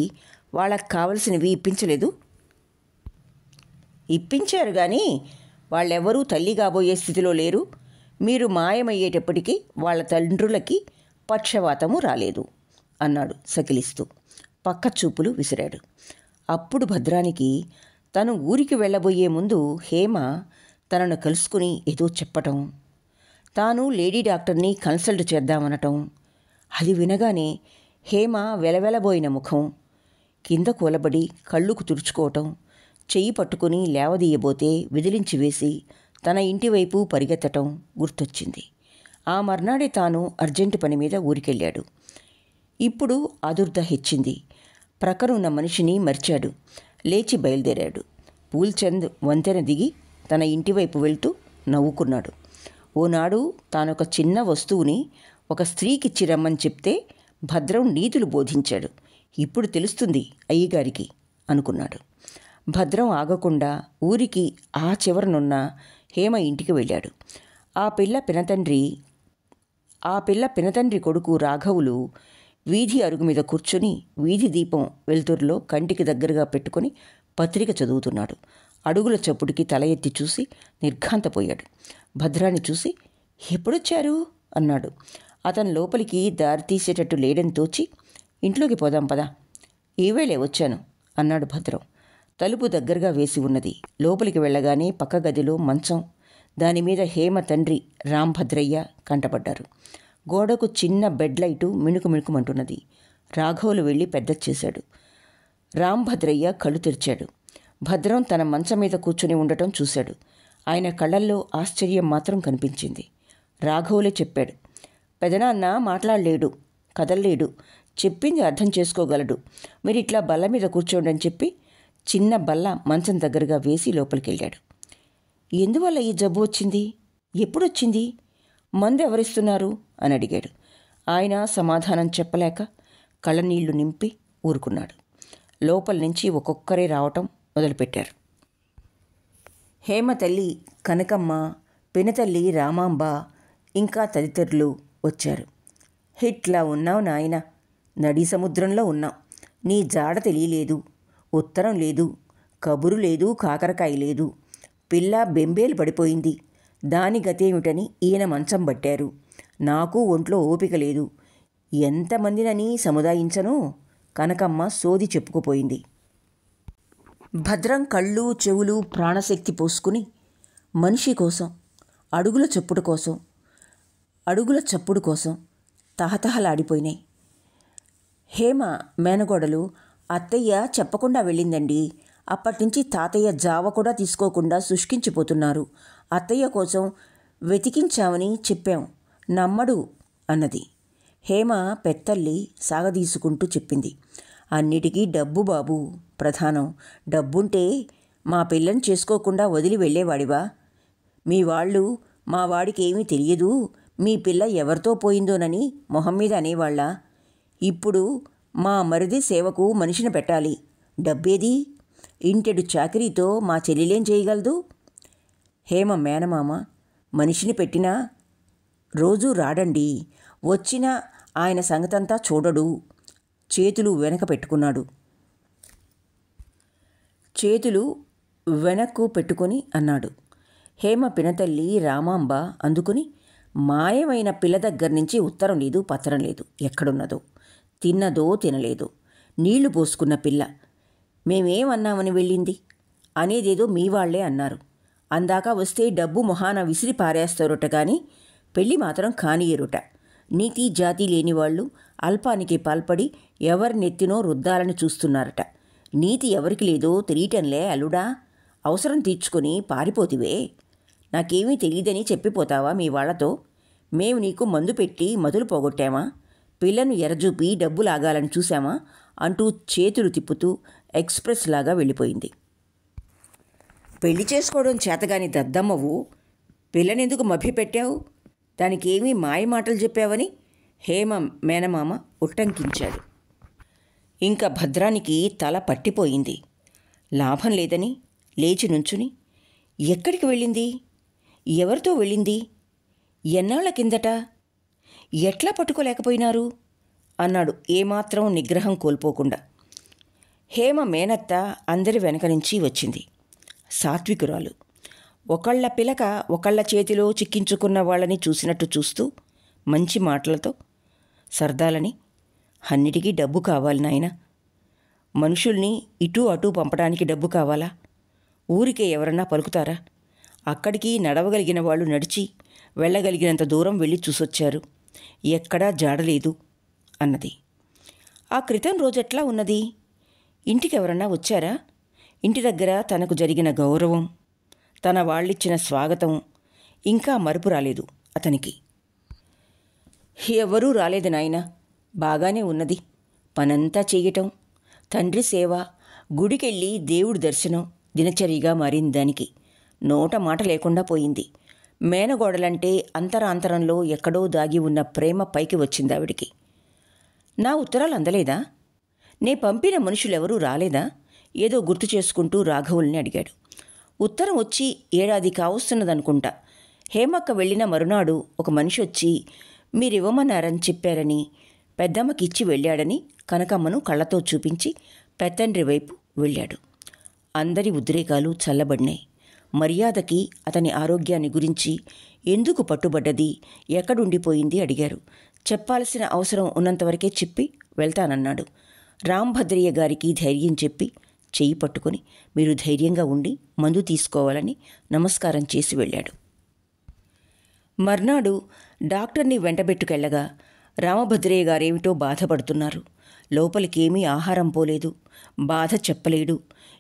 వాళ్ళకు కావలసినవి ఇప్పించలేదు? ఇప్పించారు కానీ వాళ్ళెవరూ తల్లి కాబోయే స్థితిలో లేరు. మీరు మాయమయ్యేటప్పటికీ వాళ్ళ తండ్రులకి పక్షవాతము రాలేదు అన్నాడు సకిలిస్తూ. పక్క చూపులు విసిరాడు. అప్పుడు భద్రానికి తను ఊరికి వెళ్ళబోయే ముందు హేమ తనను కలుసుకుని ఏదో చెప్పటం, తాను లేడీ డాక్టర్ని కన్సల్ట్ చేద్దామనటం. అది వినగానే హేమ వెలవెలబోయిన ముఖం, కింద కూలబడి కళ్ళుకు తుడుచుకోవటం, చెయ్యి పట్టుకుని లేవదీయబోతే విదిలించి వేసి తన ఇంటి వైపు పరిగెత్తటం గుర్తొచ్చింది. ఆ మర్నాడే తాను అర్జెంటు పని మీద ఊరికెళ్ళాడు. ఇప్పుడు ఆదుర్ద హెచ్చింది. ప్రక్కనున్న మనిషిని మర్చాడు. లేచి బయలుదేరాడు. పూల్చంద్ వంతెన దిగి తన ఇంటివైపు వెళ్తూ నవ్వుకున్నాడు. ఓనాడు తానొక చిన్న వస్తువుని ఒక స్త్రీకిచ్చి రమ్మని చెప్తే భద్రం నీతులు బోధించాడు. ఇప్పుడు తెలుస్తుంది అయ్యగారికి అనుకున్నాడు. భద్రం ఆగకుండా ఊరికి ఆ చివరనున్న హేమ ఇంటికి వెళ్ళాడు. ఆ పిల్ల పినతండ్రి కొడుకు రాఘవులు వీధి అరుగు మీద కూర్చుని వీధి దీపం వెలుతురులో కంటికి దగ్గరగా పెట్టుకుని పత్రిక చదువుతున్నాడు. అడుగుల చప్పుడుకి తల ఎత్తి చూసి నిర్ఘాంతపోయాడు. భద్రాన్ని చూసి ఎప్పుడొచ్చారు అన్నాడు. అతను లోపలికి దారి తీసేటట్టు లేడని తోచి ఇంట్లోకి పోదాం పదా. ఈవేళే వచ్చాను అన్నాడు భద్రం. తలుపు దగ్గరగా వేసి ఉన్నది. లోపలికి వెళ్ళగానే పక్క గదిలో మంచం, దానిమీద హేమ తండ్రి రాంభద్రయ్య కంటపడ్డారు. గోడకు చిన్న బెడ్ లైటు మిణుకు మిణుకుమంటున్నది. రాఘవులు వెళ్ళి పెద్దచ్చేశాడు. రాంభద్రయ్య కళ్ళు తెరిచాడు. భద్రం తన మంచం మీద కూర్చుని ఉండటం చూశాడు. ఆయన కళ్ళల్లో ఆశ్చర్యం మాత్రం కనిపించింది. రాఘవులే చెప్పాడు. పెదనాన్న మాట్లాడలేడు, కదల్లేడు, చెప్పింది అర్థం చేసుకోగలడు. మీరు ఇట్లా బల్ల మీద కూర్చోండి అని చెప్పి చిన్న బల్ల మంచం దగ్గరగా వేసి లోపలికి వెళ్ళాడు. ఎందువల్ల ఈ జబ్బు వచ్చింది, ఎప్పుడొచ్చింది, మందు ఎవరిస్తున్నారు అని అడిగాడు. ఆయన సమాధానం చెప్పలేక కళ్ళనీళ్లు నింపి ఊరుకున్నాడు. లోపల నుంచి ఒక్కొక్కరే రావటం మొదలుపెట్టారు. హేమ తల్లి కనకమ్మ, పినతల్లి రామాంబ, ఇంకా తదితరులు వచ్చారు. ఇట్లా ఉన్నావు నాయన, నడి సముద్రంలో ఉన్నాం. నీ జాడ తెలియలేదు, ఉత్తరం లేదు, కబురు లేదు, కాకరకాయ లేదు. పిల్ల బెంబేలు పడిపోయింది. దాని గతేమిటని ఈయన మంచం పట్టారు. నాకు ఒంట్లో ఓపిక లేదు. ఎంతమందినని సముదాయించను. కనకమ్మ సోది చెప్పుకుపోయింది. భద్రం కళ్ళు చెవులు ప్రాణశక్తి పోసుకుని మనిషి కోసం, అడుగుల చప్పుడు కోసం తహతహలాడిపోయినాయి. హేమ మేనగోడలు, అత్తయ్య చెప్పకుండా వెళ్ళిందండి. అప్పటినుంచి తాతయ్య జావ కూడా తీసుకోకుండా శుష్కించిపోతున్నారు. అత్తయ్య కోసం వెతికించామని చెప్పాం, నమ్మడు అన్నది. హేమ పెత్తల్లి సాగదీసుకుంటూ చెప్పింది. అన్నిటికీ డబ్బు బాబు ప్రధానం. డబ్బుంటే మా పిల్లని చేసుకోకుండా వదిలి వెళ్ళేవాడివా? మీ వాళ్ళు మా వాడికి ఏమీ తెలియదు, మీ పిల్ల ఎవరితో పోయిందోనని మొహం మీద అనేవాళ్ళ? ఇప్పుడు మా మరిది సేవకు మనిషిని పెట్టాలి. డబ్బేది? ఇంటెడు చాకిరీతో మా చెల్లెలేం చేయగలదు? హేమ మేనమామ, మనిషిని పెట్టినా రోజూ రాడండి. వచ్చినా ఆయన సంగతంతా చూడడు. చేతులు వెనక పెట్టుకున్నాడు. చేతులు వెనక్కు పెట్టుకొని అన్నాడు. హేమ పినతల్లి రామాంబ అందుకుని, మాయమైన పిల్ల దగ్గర నుంచి ఉత్తరం లేదు, పత్రం లేదు. ఎక్కడున్నదో, తిన్నదో తినలేదు. నీళ్లు పోసుకున్న పిల్ల. మేమేమన్నామని వెళ్ళింది అనేదేదో మీ వాళ్లే అన్నారు. అందాక వస్తే డబ్బు మొహాన విసిరి పారేస్తారట కానీ పెళ్ళి మాత్రం కానియరుట. నీతి జాతి లేనివాళ్లు అల్పానికి పాల్పడి ఎవరినెత్తినో రుద్దాలని చూస్తున్నారట. నీతి ఎవరికి లేదో తెలియటంలే అల్లుడా. అవసరం తీర్చుకొని పారిపోతివే. నాకేమీ తెలియదని చెప్పిపోతావా మీ వాళ్లతో? మేము నీకు మందు పెట్టి మదులు పోగొట్టామా? పిల్లను ఎరజూపి డబ్బు లాగాలని చూశామా? అంటూ చేతులు తిప్పుతూ ఎక్స్ప్రెస్ లాగా వెళ్ళిపోయింది. పెళ్లి చేసుకోవడం చేతగాని దద్దమ్మవు, పిల్లనెందుకు మభ్యపెట్టావు? దానికేమీ మాయమాటలు చెప్పావని హేమ మేనమామ ఉట్టంకించాడు. ఇంకా భద్రానికి తల పట్టిపోయింది. లాభం లేదని లేచి నుంచుని, ఎక్కడికి వెళ్ళింది, ఎవరితో వెళ్ళింది, ఎన్నాళ్ల కిందట, ఎట్లా పట్టుకోలేకపోయినారు అన్నాడు ఏమాత్రం నిగ్రహం కోల్పోకుండా. హేమ మేనత్త అందరి వెనక నుంచి వచ్చింది. సాత్వికురాలు. ఒకళ్ళ పిలక ఒకళ్ళ చేతిలో చిక్కించుకున్న వాళ్ళని చూసినట్టు చూస్తూ మంచి మాటలతో సర్దాలని, అన్నిటికీ డబ్బు కావాలి నాయన. మనుషుల్ని ఇటూ అటూ పంపడానికి డబ్బు కావాలా? ఊరికే ఎవరన్నా పలుకుతారా? అక్కడికి నడవగలిగిన వాళ్ళు నడిచి వెళ్ళగలిగినంత దూరం వెళ్ళి చూసొచ్చారు. ఎక్కడా జాడలేదు అన్నది. ఆ క్రితం రోజెట్లా ఉన్నది? ఇంటికి ఎవరన్నా వచ్చారా? ఇంటి దగ్గర తనకు జరిగిన గౌరవం, తన వాళ్ళిచ్చిన స్వాగతం ఇంకా మరుపు రాలేదు అతనికి. ఎవరూ రాలేదు నాయనా, బాగానే ఉన్నది. పనంతా చెయ్యటం, తండ్రి సేవ, గుడికెళ్ళి దేవుడి దర్శనం దినచర్యగా మారింది దానికి. నోట మాట లేకుండా పోయింది. మేనగోడలంటే అంతరాంతరంలో ఎక్కడో దాగి ఉన్న ప్రేమ పైకి వచ్చింది ఆవిడికి. నా ఉత్తరాలు అందలేదా? నే పంపిన మనుషులెవరూ రాలేదా? ఏదో గుర్తు చేసుకుంటూ రాఘవుల్ని అడిగాడు. ఉత్తరం వచ్చి ఏడాది కావస్తున్నదనుకుంటా. హేమక్క వెళ్ళిన మరునాడు ఒక మనిషి వచ్చి మీరివ్వమన్నారని చెప్పారని, పెద్దమ్మకిచ్చి వెళ్ళాడని కనకమ్మను కళ్ళతో చూపించి పెత్తండ్రి వైపు వెళ్ళాడు. అందరి ఉద్రేకాలు చల్లబడినాయి. మర్యాదకి అతని ఆరోగ్యాన్ని గురించి, ఎందుకు పట్టుబడ్డది, ఎక్కడుండిపోయింది అడిగారు. చెప్పాల్సిన అవసరం ఉన్నంతవరకే చెప్పి వెళ్తానన్నాడు. రాంభద్రయ్య గారికి ధైర్యం చెప్పి చెయ్యి పట్టుకొని మీరు ధైర్యంగా ఉండి మందు తీసుకోవాలని నమస్కారం చేసి వెళ్ళాడు. మర్నాడు డాక్టర్ని వెంటబెట్టుకెళ్ళగా రామభద్రయ్య గారేమిటో బాధపడుతున్నారు. లోపలికేమీ ఆహారం పోలేదు. బాధ చెప్పలేడు.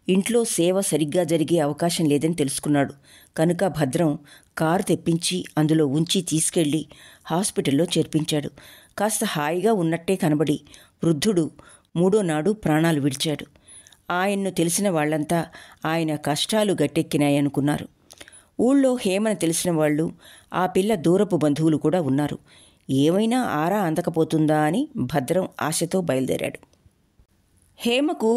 ఇంట్లో సేవ సరిగ్గా జరిగే అవకాశం లేదని తెలుసుకున్నాడు. కనుక భద్రం కారు తెప్పించి అందులో ఉంచి తీసుకెళ్ళి హాస్పిటల్లో చేర్పించాడు. కాస్త హాయిగా ఉన్నట్టే కనబడి వృద్ధుడు 3వ నాడు ప్రాణాలు విడిచాడు. ఆయన్ను తెలిసిన వాళ్లంతా ఆయన కష్టాలు గట్టెక్కినాయనుకున్నారు. ఊళ్ళో హేమను తెలిసిన వాళ్ళు, ఆ పిల్ల దూరపు బంధువులు కూడా ఉన్నారు. ఏమైనా ఆరా అందకపోతుందా అని భద్రం ఆశతో బయలుదేరాడు. హేమకు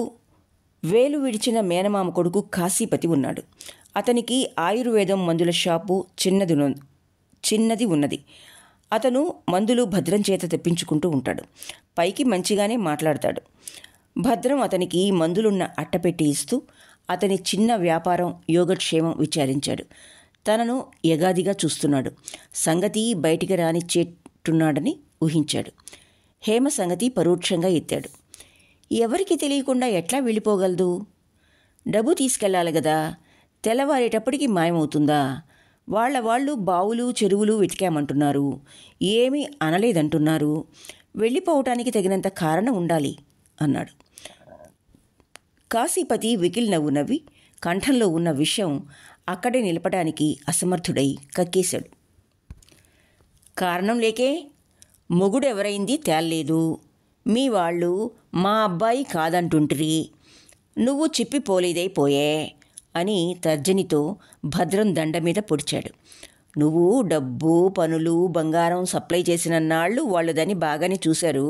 వేలు విడిచిన మేనమామ కొడుకు కాశీపతి ఉన్నాడు. అతనికి ఆయుర్వేదం మందుల షాపు చిన్నది ఉన్నది. అతను మందులు భద్రం చేత తెప్పించుకుంటూ ఉంటాడు. పైకి మంచిగానే మాట్లాడతాడు. భద్రం అతనికి మందులున్న అట్టపెట్టి ఇస్తూ అతని చిన్న వ్యాపారం యోగక్షేమం విచారించాడు. తనను యగాదిగా చూస్తున్నాడు. సంగతి బయటికి రానిచ్చేట్టున్నాడని ఊహించాడు. హేమ సంగతి పరోక్షంగా ఎత్తాడు. ఎవరికి తెలియకుండా ఎట్లా వెళ్ళిపోగలదు? డబ్బు తీసుకెళ్ళాలి గదా. తెల్లవారేటప్పటికి మాయమవుతుందా? వాళ్ళు బావులు చెరువులు వెతికామంటున్నారు. ఏమీ అనలేదంటున్నారు. వెళ్ళిపోవటానికి తగినంత కారణం ఉండాలి అన్నాడు. కాశీపతి వికిల్ నవ్వు నవ్వి కంఠంలో ఉన్న విషయం అక్కడే నిలపడానికి అసమర్థుడై కక్కేశాడు. కారణం లేకే మొగుడెవరైంది తేల్లేదు. మీ వాళ్ళు మా అబ్బాయి కాదంటుంటిరి. నువ్వు చిప్పిపోలేదైపోయే అని తర్జనితో భద్రం దండ మీద పొడిచాడు. నువ్వు డబ్బు, పనులు, బంగారం సప్లై చేసిన నాళ్ళు వాళ్ళు దాన్ని బాగానే చూశారు.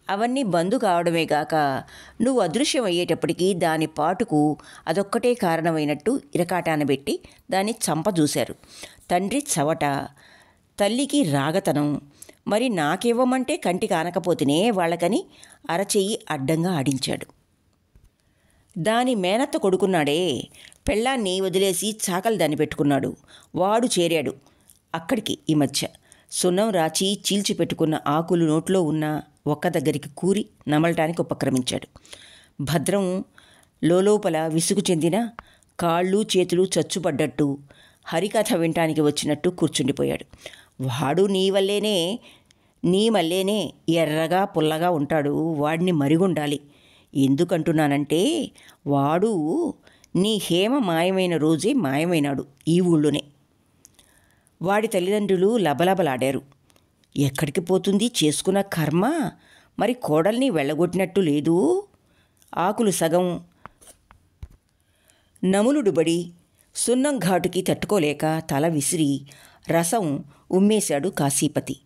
అవన్నీ బంద్ కావడమే కాక నువ్వు అదృశ్యం అయ్యేటప్పటికీ దాని పాటుకు అదొక్కటే కారణమైనట్టు ఇరకాటాన పెట్టి దాన్ని చంపజూశారు. తండ్రి చవట, తల్లికి రాగతనం. మరి నాకివ్వమంటే కంటికి ఆనకపోతేనే వాళ్ళకని అరచెయ్యి అడ్డంగా ఆడించాడు. దాని మేనత్త కొడుకున్నాడే, పెళ్ళాన్ని వదిలేసి చాకలి దాన్ని పెట్టుకున్నాడు. వాడు చేరాడు అక్కడికి ఈ మధ్య. సున్నం రాచి చీల్చిపెట్టుకున్న ఆకులు నోట్లో ఉన్న ఒక్క దగ్గరికి కూరి నమలటానికి ఉపక్రమించాడు. భద్రం లోపల విసుగు చెందిన కాళ్ళు చేతులు చచ్చుపడ్డట్టు హరికథ వినటానికి వచ్చినట్టు కూర్చుండిపోయాడు. వాడు నీ మల్లేనే ఎర్రగా పుల్లగా ఉంటాడు. వాడిని మరిగుండాలి. ఎందుకంటున్నానంటే వాడు నీ హేమ మాయమైన రోజే మాయమైనాడు ఈ ఊళ్ళోనే. వాడి తల్లిదండ్రులు లబలబలాడారు. ఎక్కడికి పోతుంది చేసుకున్న కర్మ. మరి కోడల్ని వెళ్ళగొట్టినట్టు లేదు. ఆకులు సగం నములుడుబడి సున్నం ఘాటుకి తట్టుకోలేక తల విసిరి రసం ఉమ్మేశాడు కాశీపతి.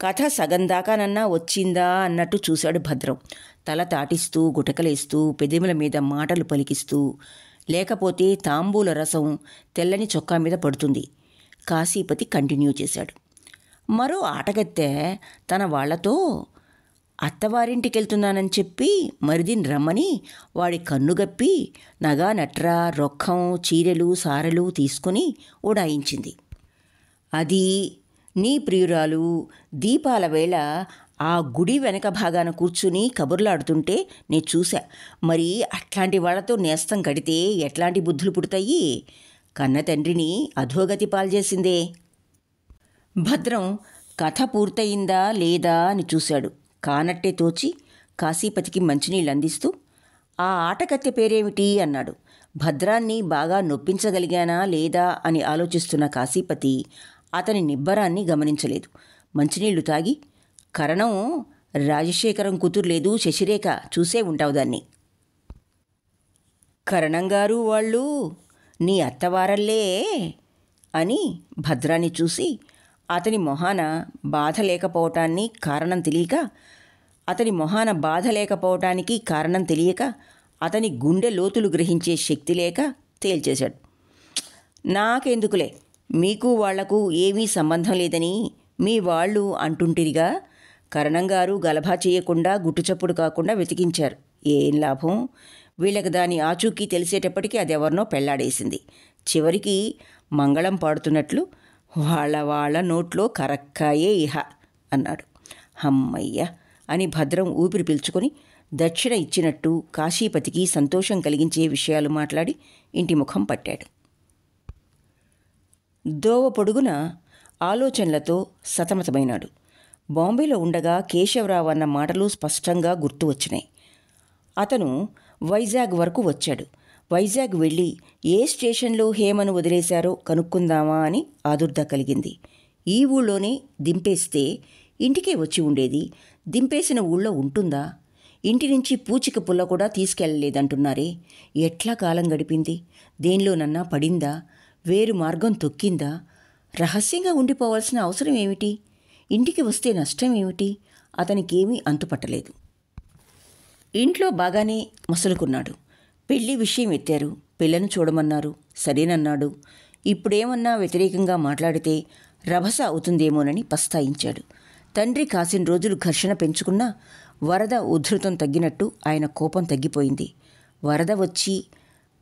కథ సగం దాకానన్నా వచ్చిందా అన్నట్టు చూశాడు భద్రం. తల తాటిస్తూ గుటకలేస్తూ పెదిమల మీద మాటలు పలికిస్తూ. లేకపోతే తాంబూల రసం తెల్లని చొక్కా మీద పడుతుంది. కాశీపతి కంటిన్యూ చేశాడు. మరో ఆటగత్తె తన వాళ్లతో అత్తవారింటికెళ్తున్నానని చెప్పి మరిదిని రమ్మని వాడి కన్నుగప్పి నగా నట్రా రొక్కం చీరెలు సారెలు తీసుకుని ఉడాయించింది. అది నీ ప్రియురాలు దీపాల వేళ ఆ గుడి వెనక భాగాన కూర్చుని కబుర్లాడుతుంటే నే చూశా. మరి అట్లాంటి వాళ్లతో నేస్తం కడితే ఎట్లాంటి బుద్ధులు పుడతాయి? కన్న తండ్రిని అధోగతి పాల్చేసిందే. భద్రం కథ పూర్తయిందా లేదా అని చూశాడు. కానట్టే తోచి కాశీపతికి మంచినీళ్ళు అందిస్తూ ఆ ఆటకత్తె పేరేమిటి అన్నాడు. భద్రాన్ని బాగా నొప్పించగలిగానా లేదా అని ఆలోచిస్తున్న కాశీపతి అతని నిబ్బరాన్ని గమనించలేదు. మంచినీళ్లు తాగి, కరణం రాజశేఖరం కూతురు లేదు, శశిరేఖ, చూసే ఉంటావు దాన్ని. కరణంగారు వాళ్ళు నీ అత్తవారల్లే అని భద్రాన్ని చూసి అతని మొహాన బాధ లేకపోవటానికి కారణం తెలియక అతని గుండె లోతులు గ్రహించే శక్తి లేక తేల్చేశాడు. నాకెందుకులే, మీకు వాళ్లకు ఏమీ సంబంధం లేదని మీ వాళ్ళు అంటుంటిరిగా. కరణంగారు గలభా చేయకుండా గుట్టుచప్పుడు కాకుండా వెతికించారు. ఏం లాభం? వీళ్ళకి దాని ఆచూకీ తెలిసేటప్పటికీ అది ఎవరినో పెళ్లాడేసింది. చివరికి మంగళం పాడుతున్నట్లు వాళ్ళ నోట్లో కరక్కాయే ఇహ అన్నాడు. హమ్మయ్య అని భద్రం ఊపిరి పీల్చుకొని దక్షిణ ఇచ్చినట్టు కాశీపతికి సంతోషం కలిగించే విషయాలు మాట్లాడి ఇంటి ముఖం పట్టాడు. దోవ పొడుగున ఆలోచనలతో సతమతమైనాడు. బాంబేలో ఉండగా కేశవరావు అన్న మాటలు స్పష్టంగా గుర్తు వచ్చినాయి. అతను వైజాగ్ వరకు వచ్చాడు. వైజాగ్ వెళ్ళి ఏ స్టేషన్లో హేమను వదిలేశారో కనుక్కుందామా అని ఆదుర్దా కలిగింది. ఈ ఊళ్ళోనే దింపేస్తే ఇంటికే వచ్చి ఉండేది. దింపేసిన ఊళ్ళో ఉంటుందా? ఇంటి నుంచి పూచిక పుల్ల కూడా తీసుకెళ్ళలేదంటున్నారే. ఎట్లా కాలం గడిపింది? దేనిలోనన్నా పడిందా? వేరు మార్గం తొక్కిందా? రహస్యంగా ఉండిపోవాల్సిన అవసరం ఏమిటి? ఇంటికి వస్తే నష్టం ఏమిటి? అతనికేమీ అంతుపట్టలేదు. ఇంట్లో బాగానే మసులుకున్నాడు. పెళ్లి విషయం ఎత్తారు. పిల్లను చూడమన్నారు. సరేనన్నాడు. ఇప్పుడేమన్నా వ్యతిరేకంగా మాట్లాడితే రభస అవుతుందేమోనని పస్తాయించాడు. తండ్రి కాసిన రోజులు ఘర్షణ పెంచుకున్నా వరద ఉధృతం తగ్గినట్టు ఆయన కోపం తగ్గిపోయింది. వరద వచ్చి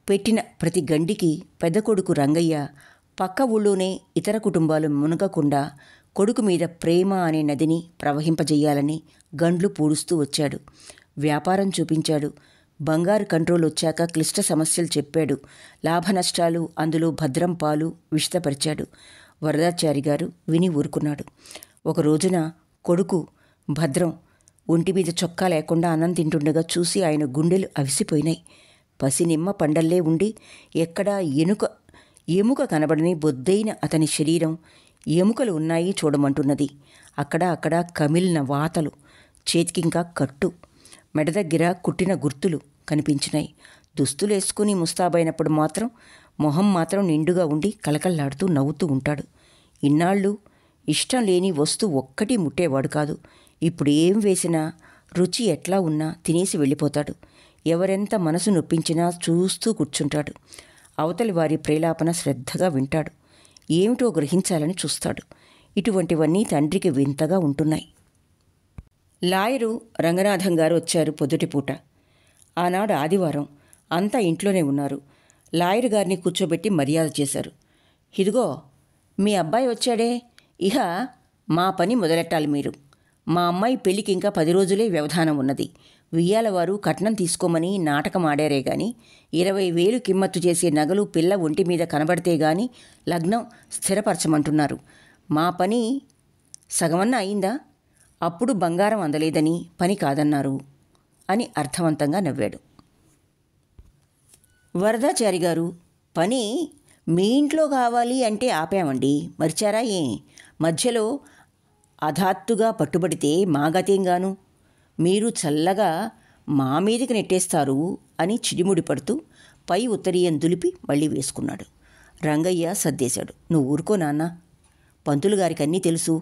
పెట్టిన ప్రతి గండికి పెద్ద కొడుకు రంగయ్య పక్క ఊళ్ళోనే ఇతర కుటుంబాలు మునగకుండా కొడుకు మీద ప్రేమ అనే నదిని ప్రవహింపజేయాలని గండ్లు పూడుస్తూ వచ్చాడు. వ్యాపారం చూపించాడు. బంగారు కంట్రోల్ వచ్చాక క్లిష్ట సమస్యలు చెప్పాడు. లాభ నష్టాలు, అందులో భద్రం పాలు విశదపరిచాడు. వరదాచారి గారు విని ఊరుకున్నాడు. ఒక రోజున కొడుకు భద్రం ఒంటి మీద చొక్కా లేకుండా అన్నం తింటుండగా చూసి ఆయన గుండెలు అవిసిపోయినాయి. పసినిమ్మ పండల్లే ఉండి ఎక్కడా ఎముక కనబడని బొద్దైన అతని శరీరం ఎముకలు ఉన్నాయి చూడమంటున్నది. అక్కడ కమిలిన వాతలు, చేతికింకా కట్టు, మెడ దగ్గర కుట్టిన గుర్తులు కనిపించినాయి. దుస్తులేసుకుని ముస్తాబైనప్పుడు మాత్రం మొహం మాత్రం నిండుగా ఉండి కలకల్లాడుతూ నవ్వుతూ ఉంటాడు. ఇన్నాళ్ళు ఇష్టం లేని వస్తువు ఒక్కటి ముట్టేవాడు కాదు. ఇప్పుడు ఏం వేసినా, రుచి ఎట్లా ఉన్నా తినేసి వెళ్ళిపోతాడు. ఎవరెంత మనసు నొప్పించినా చూస్తూ కూర్చుంటాడు. అవతలి వారి ప్రేలాపన శ్రద్ధగా వింటాడు. ఏమిటో గ్రహించాలని చూస్తాడు. ఇటువంటివన్నీ తండ్రికి వింతగా ఉంటున్నాయి. లాయరు రంగనాథం గారు వచ్చారు పొద్దుటిపూట. ఆనాడు ఆదివారం. అంతా ఇంట్లోనే ఉన్నారు. లాయరు గారిని కూర్చోబెట్టి మర్యాద చేశారు. ఇదిగో మీ అబ్బాయి వచ్చాడే, ఇహ మా పని మొదలెట్టాలి మీరు. మా అమ్మాయి పెళ్ళికి ఇంకా 10 రోజులే వ్యవధానం ఉన్నది. వియ్యాల వారు కట్నం తీసుకోమని నాటకం ఆడారే గాని 20,000 కిమ్మత్తు చేసే నగలు పిల్ల ఒంటి మీద కనబడితే గాని లగ్నం స్థిరపరచమంటున్నారు. మా పని సగమన్నా అయిందా? అప్పుడు బంగారం అందలేదని పని కాదన్నారు అని అర్థవంతంగా నవ్వాడు. వరదాచారి గారు, పని మీ ఇంట్లో కావాలి అంటే ఆపామండి, మర్చారా ఏ? మధ్యలో అధాత్తుగా పట్టుబడితే మా గతేంగాను? మీరు చల్లగా మా మీదకి నెట్టేస్తారు అని చిడిముడి పడుతూ పై ఉత్తరీయం దులిపి మళ్ళీ వేసుకున్నాడు. రంగయ్య సర్దేశాడు. నువ్వు ఊరుకో నాన్న, పంతులు గారికి అన్నీ తెలుసు.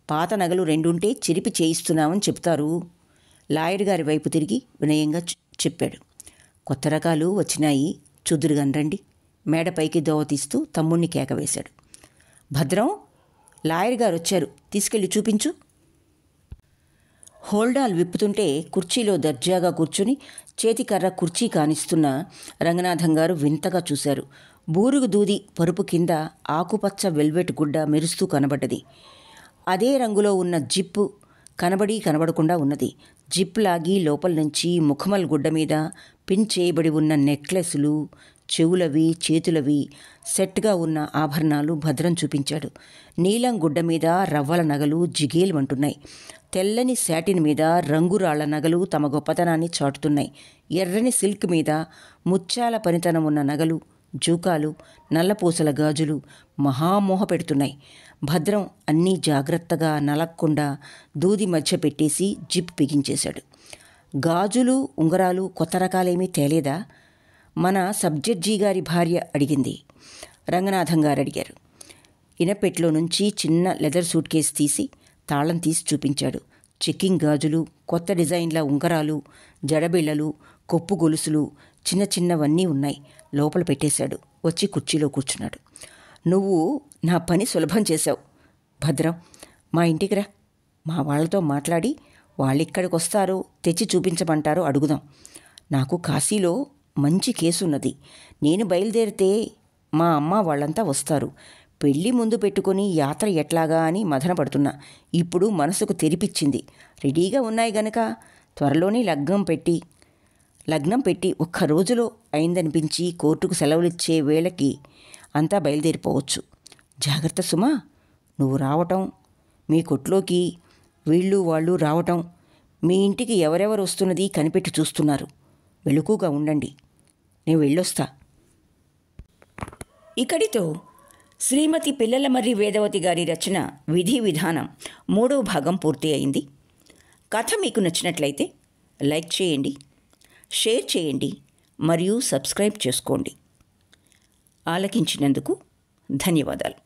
పాత నగలు 2 ఉంటే చిరిపి చేయిస్తున్నామని చెప్తారు. లాయర్ గారి వైపు తిరిగి వినయంగా చెప్పాడు. కొత్త రకాలు వచ్చినాయి, చూద్దురుగాని. మేడపైకి దోవ తీస్తూ తమ్ముణ్ణి కేకవేశాడు. భద్రం, లాయర్ గారు వచ్చారు, తీసుకెళ్ళి చూపించు. హోల్డాల్ విప్పుతుంటే కుర్చీలో దర్జాగా కూర్చుని చేతికర్ర కుర్చీ కానిస్తున్న రంగనాథం గారు వింతగా చూశారు. బూరుగు దూది పరుపు కింద ఆకుపచ్చ వెల్వెట్ గుడ్డ మెరుస్తూ కనబడ్డది. అదే రంగులో ఉన్న జిప్పు కనబడకుండా ఉన్నది. జిప్ లాగి లోపల నుంచి ముఖమల్ గుడ్డ మీద పిన్ చేయబడి ఉన్న నెక్లెస్లు, చెవులవి చేతులవి సెట్గా ఉన్న ఆభరణాలు భద్రం చూపించాడు. నీలం గుడ్డ మీద రవ్వల నగలు జిగేలుమంటున్నాయి. తెల్లని శాటిన్ మీద రంగురాళ్ల నగలు తమ గొప్పతనాన్ని చాటుతున్నాయి. ఎర్రని సిల్క్ మీద ముత్యాల పనితనం ఉన్న నగలు, జూకాలు, నల్లపూసల గాజులు మహామోహ పెడుతున్నాయి. భద్రం అన్నీ జాగ్రత్తగా నలక్కుండా దూది మధ్య పెట్టేసి జిప్ బిగించేశాడు. గాజులు, ఉంగరాలు కొత్త రకాలేమీ తేలేదా? మన సబ్జడ్జీ గారి భార్య అడిగింది. రంగనాథం గారు అడిగారు. ఇనపెట్లో నుంచి చిన్న లెదర్ సూట్ కేసు తీసి తాళం తీసి చూపించాడు. చెక్కింగ్ గాజులు, కొత్త డిజైన్ల ఉంగరాలు, జడబిళ్ళలు, కొప్పు గొలుసులు చిన్న చిన్నవన్నీ ఉన్నాయి. లోపల పెట్టేశాడు. వచ్చి కుర్చీలో కూర్చున్నాడు. నువ్వు నా పని సులభం చేశావు భద్రం. మా ఇంటికి రా, మా వాళ్ళతో మాట్లాడి వాళ్ళిక్కడికి వస్తారో తెచ్చి చూపించమంటారో అడుగుదాం. నాకు కాశీలో మంచి కేసున్నది. నేను బయలుదేరితే మా అమ్మ వాళ్ళంతా వస్తారు. పెళ్ళి ముందు పెట్టుకొని యాత్ర ఎట్లాగా అని మదన పడుతున్నా. ఇప్పుడు మనసుకు తెరిపిచ్చింది. రెడీగా ఉన్నాయి గనక త్వరలోనే లగ్నం పెట్టి ఒక్క రోజులో అయిందనిపించి కోర్టుకు సెలవులిచ్చే వేళకి అంతా బయలుదేరిపోవచ్చు. జాగ్రత్త సుమా. నువ్వు రావటం, మీ కొట్లోకి వాళ్ళు రావటం, మీ ఇంటికి ఎవరెవరు వస్తున్నది కనిపెట్టి చూస్తున్నారు. వెలుకుగా ఉండండి. నేను వెళ్ళొస్తా. ఇక్కడితో శ్రీమతి పిల్లలమర్రి వేదవతి గారి రచన విధి విధానం 3వ భాగం పూర్తి అయింది. కథ మీకు నచ్చినట్లయితే లైక్ చేయండి, షేర్ చేయండి మరియు సబ్స్క్రైబ్ చేసుకోండి. ఆలకించినందుకు ధన్యవాదాలు.